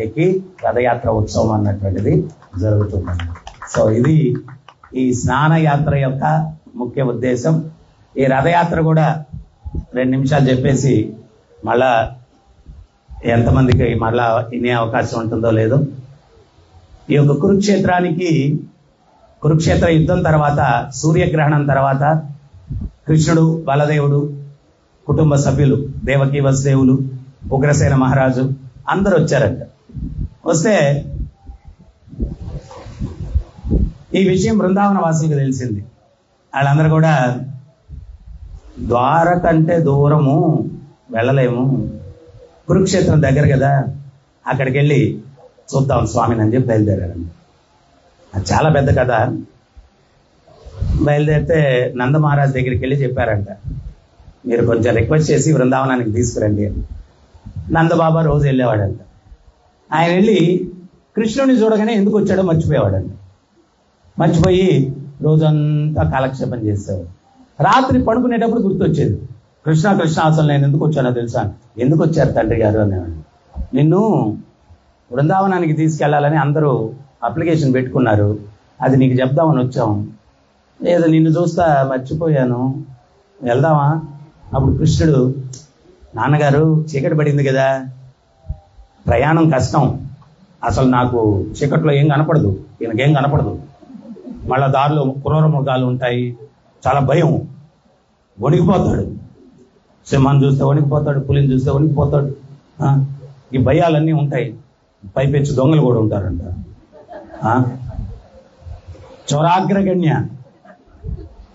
ఎక్కి రథయాత్ర ఉత్సవం అన్నటువంటిది జరుగుతుంది. సో ఇది ఈ స్నానయాత్ర యొక్క ముఖ్య ఉద్దేశం. ఈ రథయాత్ర కూడా 2 నిమిషాలు చెప్పేసి మళ్ళా ఎంతమందికి మళ్ళా వినే అవకాశం ఉంటుందో లేదో. ఈ యొక్క కురుక్షేత్ర యుద్ధం తర్వాత, సూర్యగ్రహణం తర్వాత కృష్ణుడు, బలదేవుడు, కుటుంబ సభ్యులు, దేవకీ వసుదేవులు, ఉగ్రసేన మహారాజు అందరూ వచ్చారంట. వస్తే ఈ విషయం బృందావన వాసులకు తెలిసింది. వాళ్ళందరూ కూడా ద్వారకంటే దూరము వెళ్ళలేము, కురుక్షేత్రం దగ్గర కదా, అక్కడికి వెళ్ళి చూద్దాం స్వామిని అని చెప్పి బయలుదేరారండి. అది చాలా పెద్ద కథ. బయలుదేరితే నంద మహారాజ్ దగ్గరికి వెళ్ళి చెప్పారంట, మీరు కొంచెం రిక్వెస్ట్ చేసి బృందావనానికి తీసుకురండి అని. నందబాబా రోజు వెళ్ళేవాడంట. ఆయన వెళ్ళి కృష్ణుని చూడగానే ఎందుకు వచ్చాడో మర్చిపోయేవాడంట. మర్చిపోయి రోజంతా కాలక్షేపం చేసేవాడు. రాత్రి పడుకునేటప్పుడు గుర్తొచ్చేది, కృష్ణ అసలు నేను ఎందుకు వచ్చానో తెలుసా, ఎందుకు వచ్చారు తండ్రి గారు అనేవాడు. నిన్ను బృందావనానికి తీసుకెళ్లాలని అందరూ అప్లికేషన్ పెట్టుకున్నారు, అది నీకు చెప్దామని వచ్చాం, ఏదో నిన్ను చూస్తా మర్చిపోయాను, వెళ్దామా? అప్పుడు కృష్ణుడు, నాన్నగారు చీకటి పడింది కదా, ప్రయాణం కష్టం, అసలు నాకు చీకట్లో ఏం కనపడదు, ఈయనకేం కనపడదు, మళ్ళా దారిలో క్రూర మృగాలు ఉంటాయి, చాలా భయం, వణికిపోతాడు, సింహాన్ని చూస్తే వణికిపోతాడు, పులిని చూస్తే వణికిపోతాడు, ఈ భయాలన్నీ ఉంటాయి. పైపెచ్చి దొంగలు కూడా ఉంటారంట, చోరాగ్రగణ్య,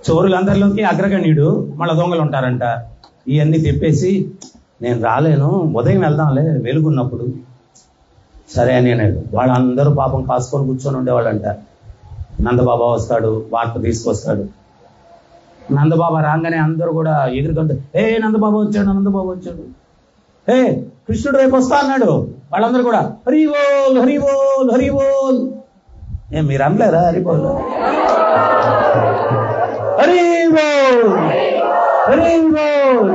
చోరులందరిలోకి అగ్రగణ్యుడు, మళ్ళీ దొంగలు ఉంటారంట. ఇవన్నీ చెప్పేసి నేను రాలేను, ఉదయం వెళ్దాంలే వెలుగున్నప్పుడు. సరే అని అన్నాడు. వాళ్ళందరూ పాపం కాసుకొని కూర్చొని ఉండేవాళ్ళంట. నందబాబా వస్తాడు, వార్త తీసుకొస్తాడు. నందబాబా రాగానే అందరూ కూడా ఎగురుకుంటూ, నందబాబా వచ్చాడు, నందబాబా వచ్చాడు, కృష్ణుడు రేపు వస్తా అన్నాడు. వాళ్ళందరూ కూడా హరి బోల్ హరి బోల్ హరి బోల్. మీరు అనలేరా హరి బోల్? హరి బోల్ హరి బోల్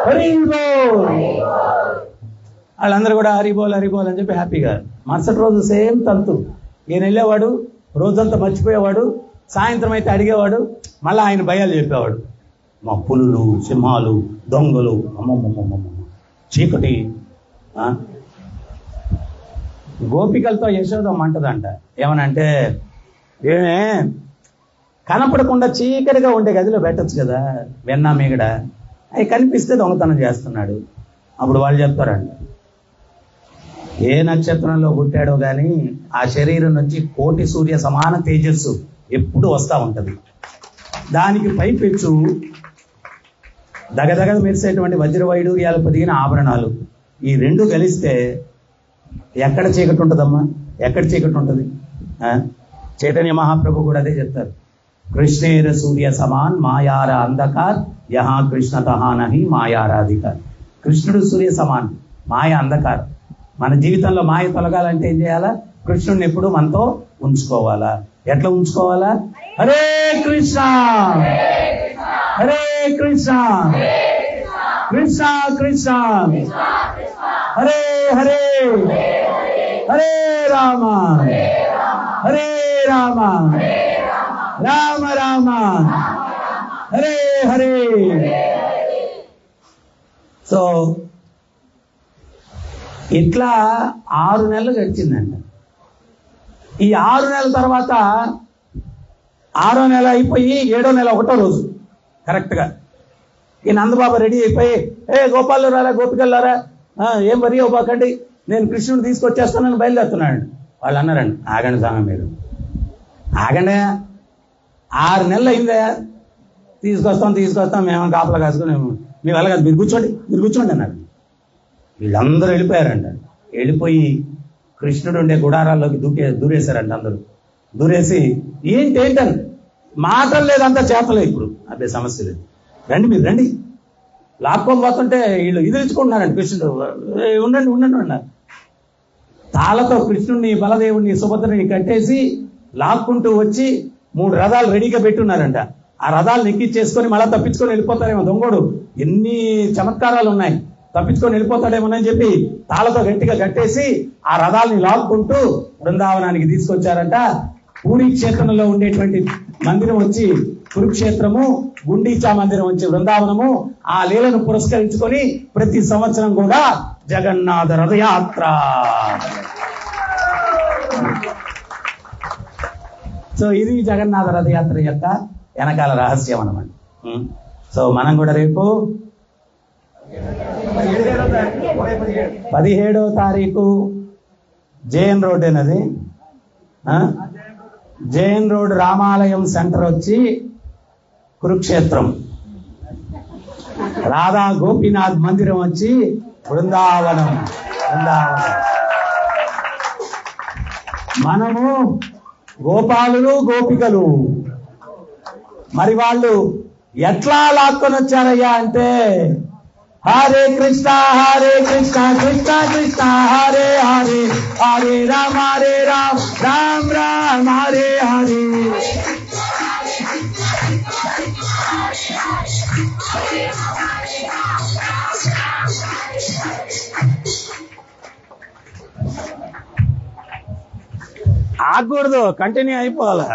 హరి బోల్. వాళ్ళందరూ కూడా హరిబోల్ హరిబోల్ అని చెప్పి హ్యాపీగా. మరుసటి రోజు సేమ్ తంతు. ఈయన వెళ్ళేవాడు, రోజంతా మర్చిపోయేవాడు. సాయంత్రం అయితే అడిగేవాడు, మళ్ళీ ఆయన భయాలు చెప్పేవాడు. మా పులులు, సింహాలు, దొంగలు, అమ్మమ్మమ్మమ్మ, చీకటి. గోపికలతో యశోదమ్మ అంటదంట, ఏమనంటే, ఏమే కనపడకుండా చీకటిగా ఉండే గదిలో పెట్టచ్చు కదా వెన్నా మీగడ, అవి కనిపిస్తే దొంగతనం చేస్తున్నాడు. అప్పుడు వాళ్ళు చెప్తారంట, ఏ నక్షత్రంలో పుట్టాడో కానీ ఆ శరీరం నుంచి కోటి సూర్య సమాన తేజస్సు ఎప్పుడు వస్తూ ఉంటుంది. దానికి పైపెచ్చు దగదగ మెరిసేటువంటి వజ్ర వైడూర్యాలు పొదిగిన ఆభరణాలు. ఈ రెండు కలిస్తే ఎక్కడ చీకటి ఉంటుందమ్మా? ఎక్కడ చీకటి ఉంటుంది? చైతన్య మహాప్రభు కూడా అదే చెప్తారు. కృష్ణేర సూర్య సమాన్ మాయార అంధకార్ యహా కృష్ణ తహా నహి మాయారాధికార్. కృష్ణుడు సూర్య సమాన్, మాయ అంధకార్. మన జీవితంలో మాయ తొలగాలంటే ఏం చేయాలా? కృష్ణుడిని ఎప్పుడు మనతో ఉంచుకోవాలా. ఎట్లా ఉంచుకోవాలా? హరే కృష్ణ హరే కృష్ణ కృష్ణ కృష్ణ హరే హరే హరే రామ హరే రామ రామ రామ హరే హరే. సో ఇట్లా 6 నెలలు గడిచిందంట. ఈ 6 నెలల తర్వాత 6వ నెల అయిపోయి 7వ నెల 1వ రోజు కరెక్ట్గా ఈ నందబాబా రెడీ అయిపోయి, గోపాలు రారా, గోపికలు రారా, ఏం వరి అవ్వకండి, నేను కృష్ణుని తీసుకొచ్చేస్తానని బయలుదేరుతున్నాడు. వాళ్ళు అన్నారండి, ఆగండి స్వామి, మీరు ఆగండి, 6 నెలలు అయిందా, తీసుకొస్తాం మేము కాపలా కాసుకుని, మీ వల్ల కాదు, మీరు కూర్చోండి అన్నారు. వీళ్ళందరూ వెళ్ళిపోయారంట. వెళ్ళిపోయి కృష్ణుడు ఉండే గుడారాల్లోకి దూరేశారంట. అందరూ దూరేసి ఏంటని మాటలు లేదంతా చేతలే. ఇప్పుడు అదే సమస్య లేదు, రండి మీరు రండి. లాక్కొని పోతుంటే వీళ్ళు ఎదిరించుకుంటున్నారంట. కృష్ణుడు ఉండండి అన్నారు. తాళతో కృష్ణుడిని, బలదేవుడిని, సుభద్రని కట్టేసి లాక్కుంటూ వచ్చి 3 రథాలు రెడీగా పెట్టున్నారంట. ఆ రథాలు ఎక్కిచ్చేసుకొని మళ్ళీ తప్పించుకొని వెళ్ళిపోతారేమో. దొంగోడు ఎన్ని చమత్కారాలు ఉన్నాయి, తప్పించుకొని వెళ్ళిపోతాడేమోనని చెప్పి తాళతో గట్టిగా కట్టేసి ఆ రథాలని లాక్కుంటూ బృందావనానికి తీసుకొచ్చారంట. పూరీ క్షేత్రంలో ఉండేటువంటి మందిరం వచ్చి కురుక్షేత్రము, గుండీచా మందిరం వచ్చి బృందావనము. ఆ లీలను పురస్కరించుకొని ప్రతి సంవత్సరం కూడా జగన్నాథ రథయాత్ర. సో ఇది జగన్నాథ రథయాత్ర యొక్క వెనకాల రహస్యం అన్నమాట. సో మనం కూడా రేపు 17వ తారీఖు జేఎన్ రోడ్ అనేది, జేఎన్ రోడ్ రామాలయం సెంటర్ వచ్చి కురుక్షేత్రం, రాధా గోపీనాథ్ మందిరం వచ్చి బృందావనం. మనము గోపాలులు, గోపికలు. మరి వాళ్ళు ఎట్లా లాక్కొని వచ్చారయ్యా అంటే, హరే కృష్ణ కృష్ణ కృష్ణ హరే హరే, హరే రామ రామ రామ హరే హరే. ఆగకూడదు, కంటిన్యూ అయిపోవాలా.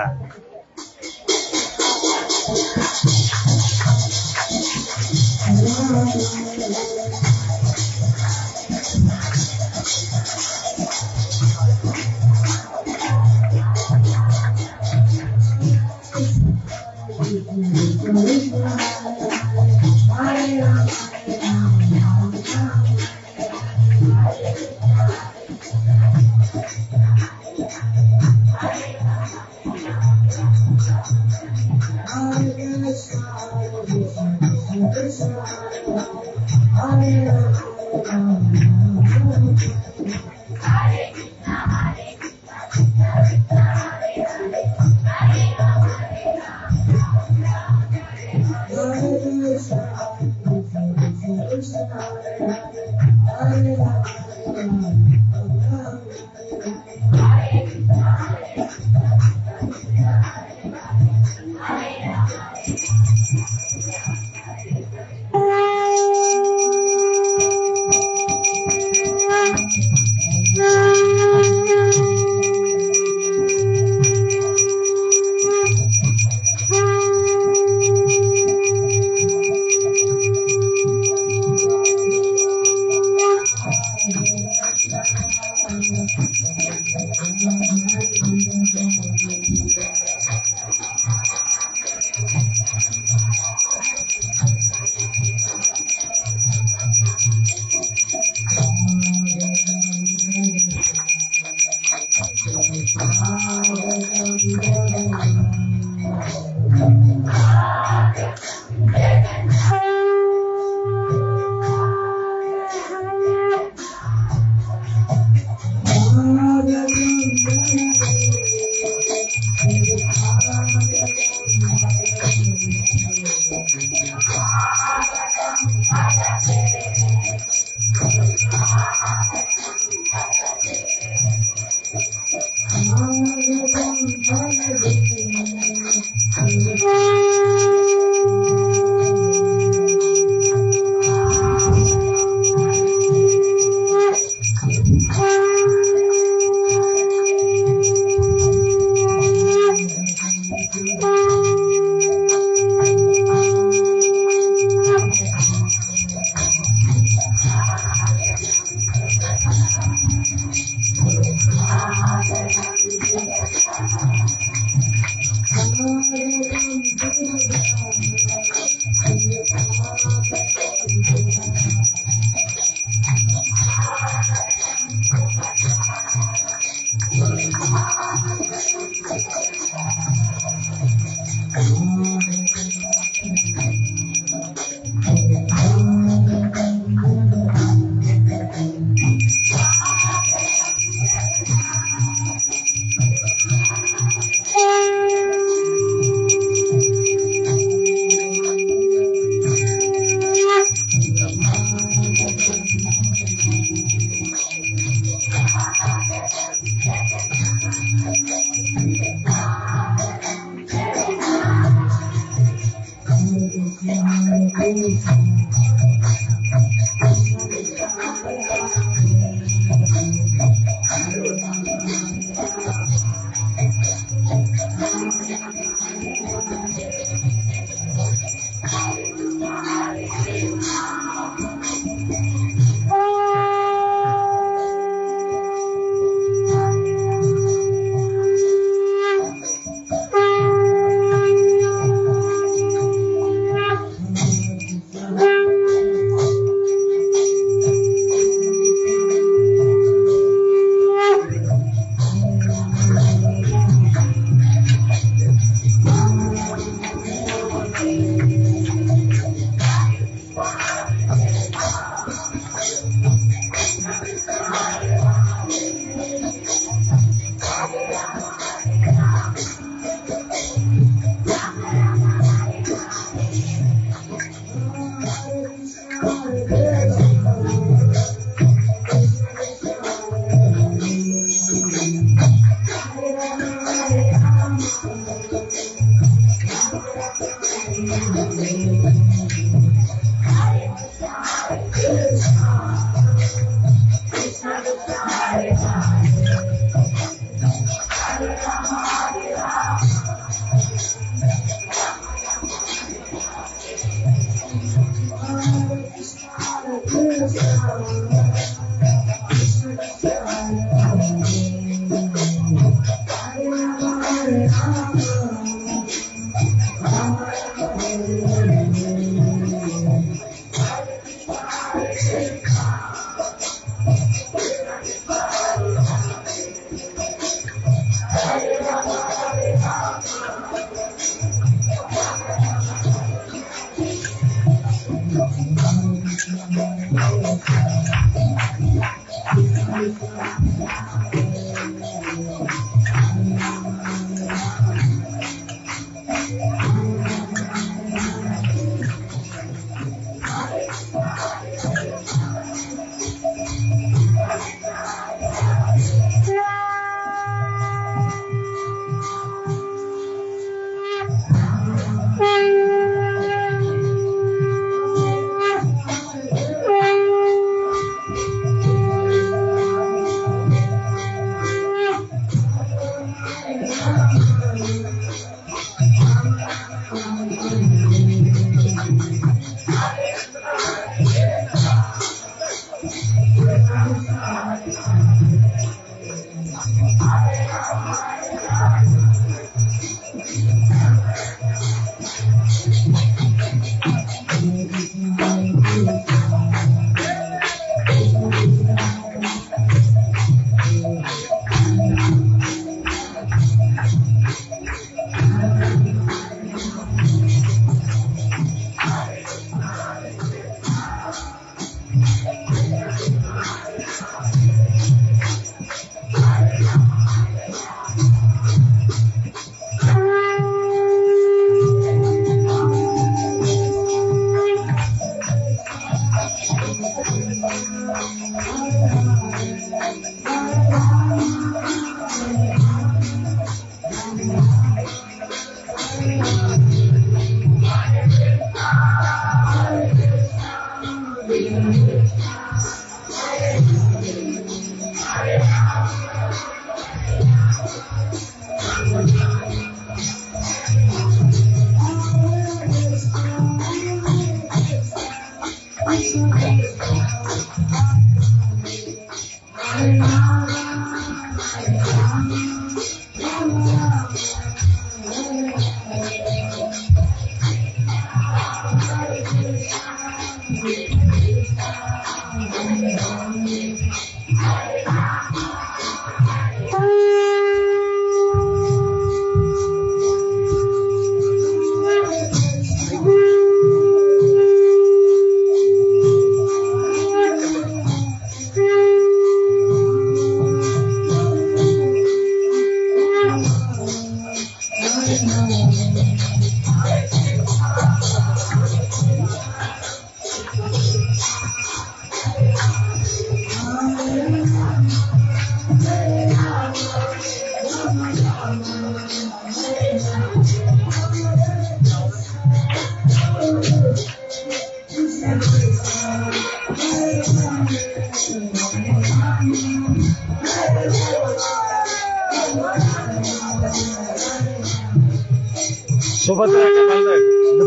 सुभद्रा के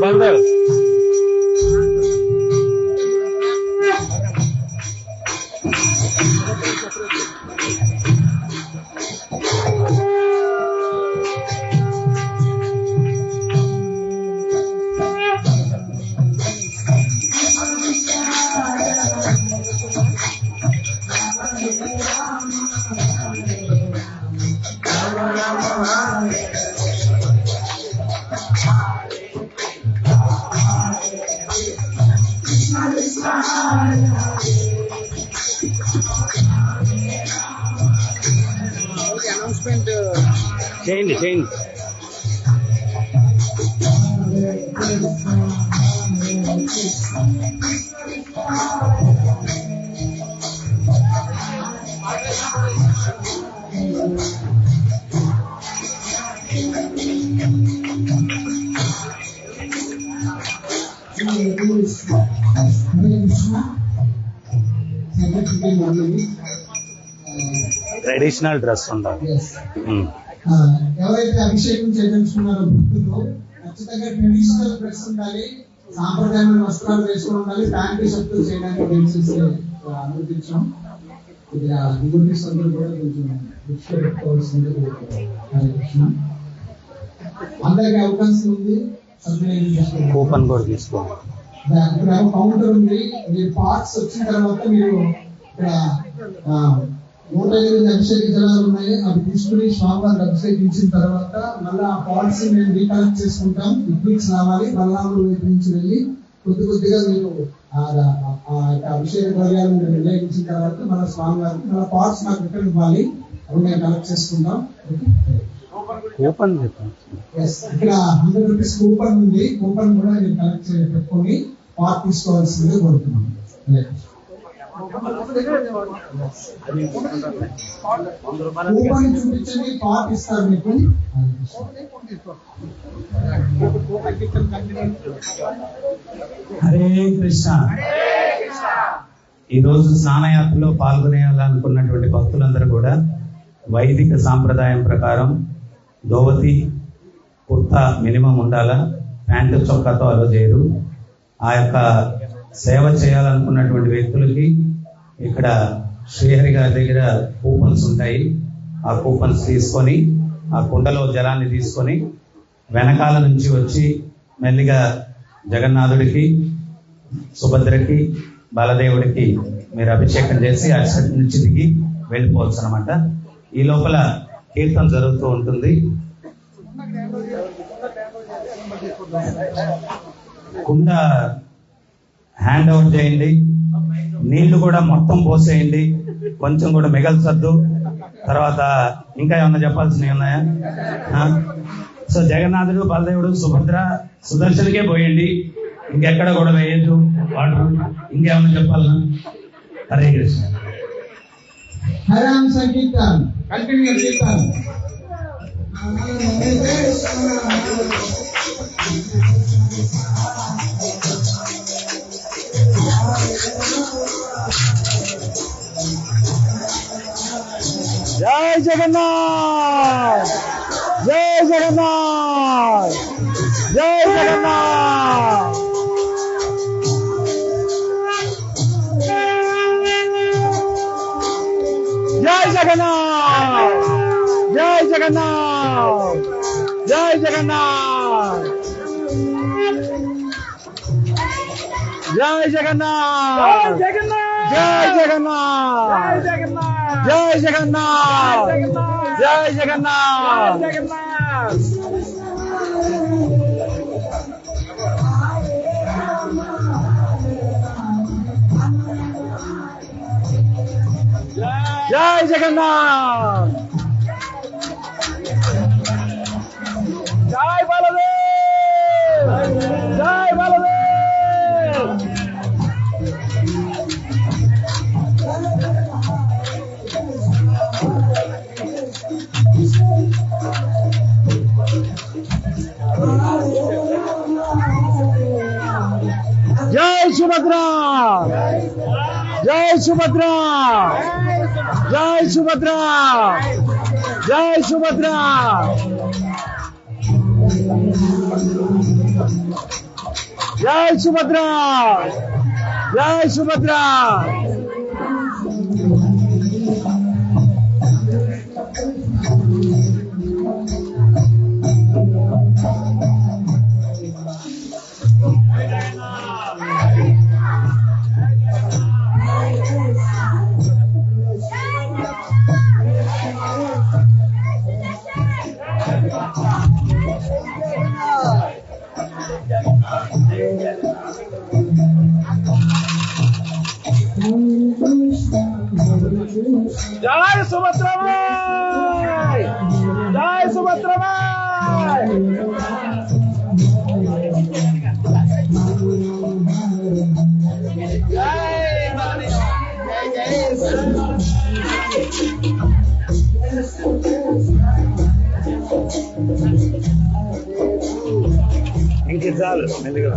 Baldev announcement change traditional dress ఉండాలి. ఎవరైతే అభిషేకం చేయించుకున్నారో భక్తులు ఖచ్చితంగా ట్రెడిషనల్ డ్రెస్ ఉండాలి, సాంప్రదాయమైన వస్త్రాలు వేసుకుని ఉండాలి. ప్యాంటు షర్ట్లు చేయడానికి దయచేసి అనుమతించాం. కొద్దిగా డివోటీస్ అందరూ కూడా కొంచెం దృష్టిలో పెట్టుకోవాల్సింది. అందరికి అవకాశం ఉంది, కూపన్ కూడా తీసుకోవాలి. ఇక్కడ కౌంటర్ ఉంది. మీరు పార్ట్స్ వచ్చిన తర్వాత మీరు ఇక్కడ 108 అభిషేక జలాలు ఉన్నాయి, అవి తీసుకుని స్వామివారికి అభిషేకించిన తర్వాత మళ్ళీ ఆ పార్ట్స్ మేము రీకలెక్ట్ చేసుకుంటాం. లిక్విడ్స్ రావాలి, బలరాముల వైపు నుంచి వెళ్ళి కొద్దిగా మీరు అభిషేక ద్రవ్యాలను మీరు వినియోగించిన తర్వాత మన స్వామి గారికి మన పార్ట్స్ నాకు రిటర్న్ ఇవ్వాలి. అవి మేము కలెక్ట్ చేసుకుంటాం. కూపన్ ఇక్కడ 100 రూపీస్ కూపన్ ఉంది. కూపన్ కూడా మీరు కలెక్ట్ పెట్టుకొని పార్ట్ తీసుకోవాల్సిందిగా కోరుతున్నాం. కూపన్ చూపించండి, పార్ట్ ఇస్తారు మీకు. హరే కృష్ణ. ఈరోజు స్నానయాత్రలో పాల్గొనేయాలనుకున్నటువంటి భక్తులందరూ కూడా వైదిక సాంప్రదాయం ప్రకారం ధోవతి కుర్తా మినిమం ఉండాలా, ప్యాంటు చొక్కాతో అలో చేయరు. ఆ యొక్క సేవ చేయాలనుకున్నటువంటి వ్యక్తులకి ఇక్కడ శ్రీహరి గారి దగ్గర కూపన్స్ ఉంటాయి. ఆ కూపన్స్ తీసుకొని ఆ కుండలో జలాన్ని తీసుకొని వెనకాల నుంచి వచ్చి మెల్లిగా జగన్నాథుడికి, సుభద్రకి, బాలదేవుడికి మీరు అభిషేకం చేసి అటు నుంచి దిగి వెళ్ళిపోవచ్చు అనమాట. ఈ లోపల కీర్తన జరుగుతూ ఉంటుంది. కుండ హ్యాండ్ ఓవర్ చేయండి, నీళ్లు కూడా మొత్తం పోసేయండి, కొంచెం కూడా మిగల్చద్దు. తర్వాత ఇంకా ఏమన్నా చెప్పాల్సినవి ఉన్నాయా? సో జగన్నాథుడు, బలదేవుడు, సుభద్ర, సుదర్శనకే పోయండి, ఇంకెక్కడ కూడా వేయద్దు వాటర్. ఇంకేమన్నా చెప్పాలన్నా? హరే కృష్ణ. హరాం సంకీర్తన్ కంటిన్యూ కీర్తన్. జై జగన్నాథ్, జై జగన్నాథ్, జై జగన్నాథ్. జై జగన్నాథ్, జై జగన్నాథ్, జై జగన్నాథ్, జై జగన్నాథ్, జై జగన్నాథ్, జై జగన్నాథ్, జై జగన్నాథ్, జై జగన్నాథ్, జై జగన్నాథ్. జై జగన్నాథ్, జై బలదేవ్, జై బలదేవ్. జై సుభద్ర, జై సుభద్ర, జై సుభద్ర, జై సుభద్ర. జై సుభద్ర, జై సుభద్ర. జై సుభద్రమాయ్, జై సుభద్రమాయ్. ఇంకే చాలు మెల్లిగా.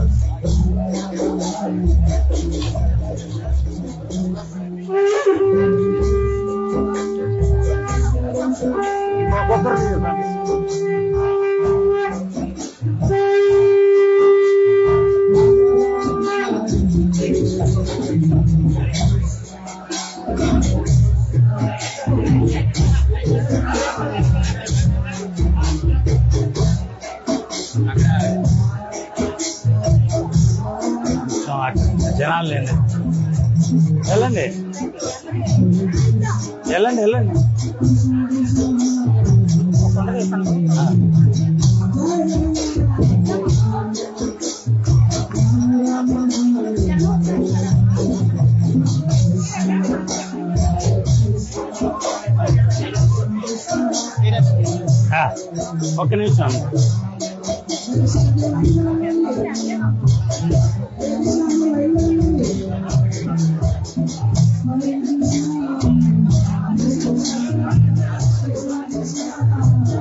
జనాలు లేండి, వెళ్ళండి వెళ్ళండి వెళ్ళండి. ఒక్క నిమిషం.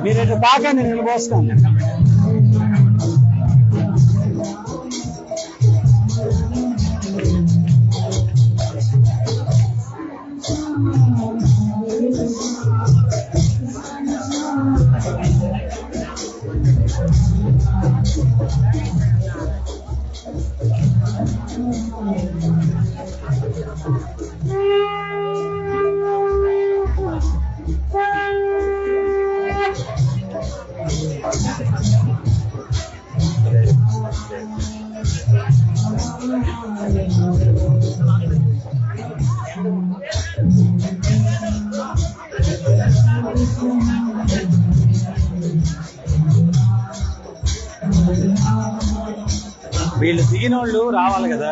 మీరు ఇటు తాకండి, నేను పోస్తాను. వీళ్ళు దిగినోళ్ళు రావాలి కదా.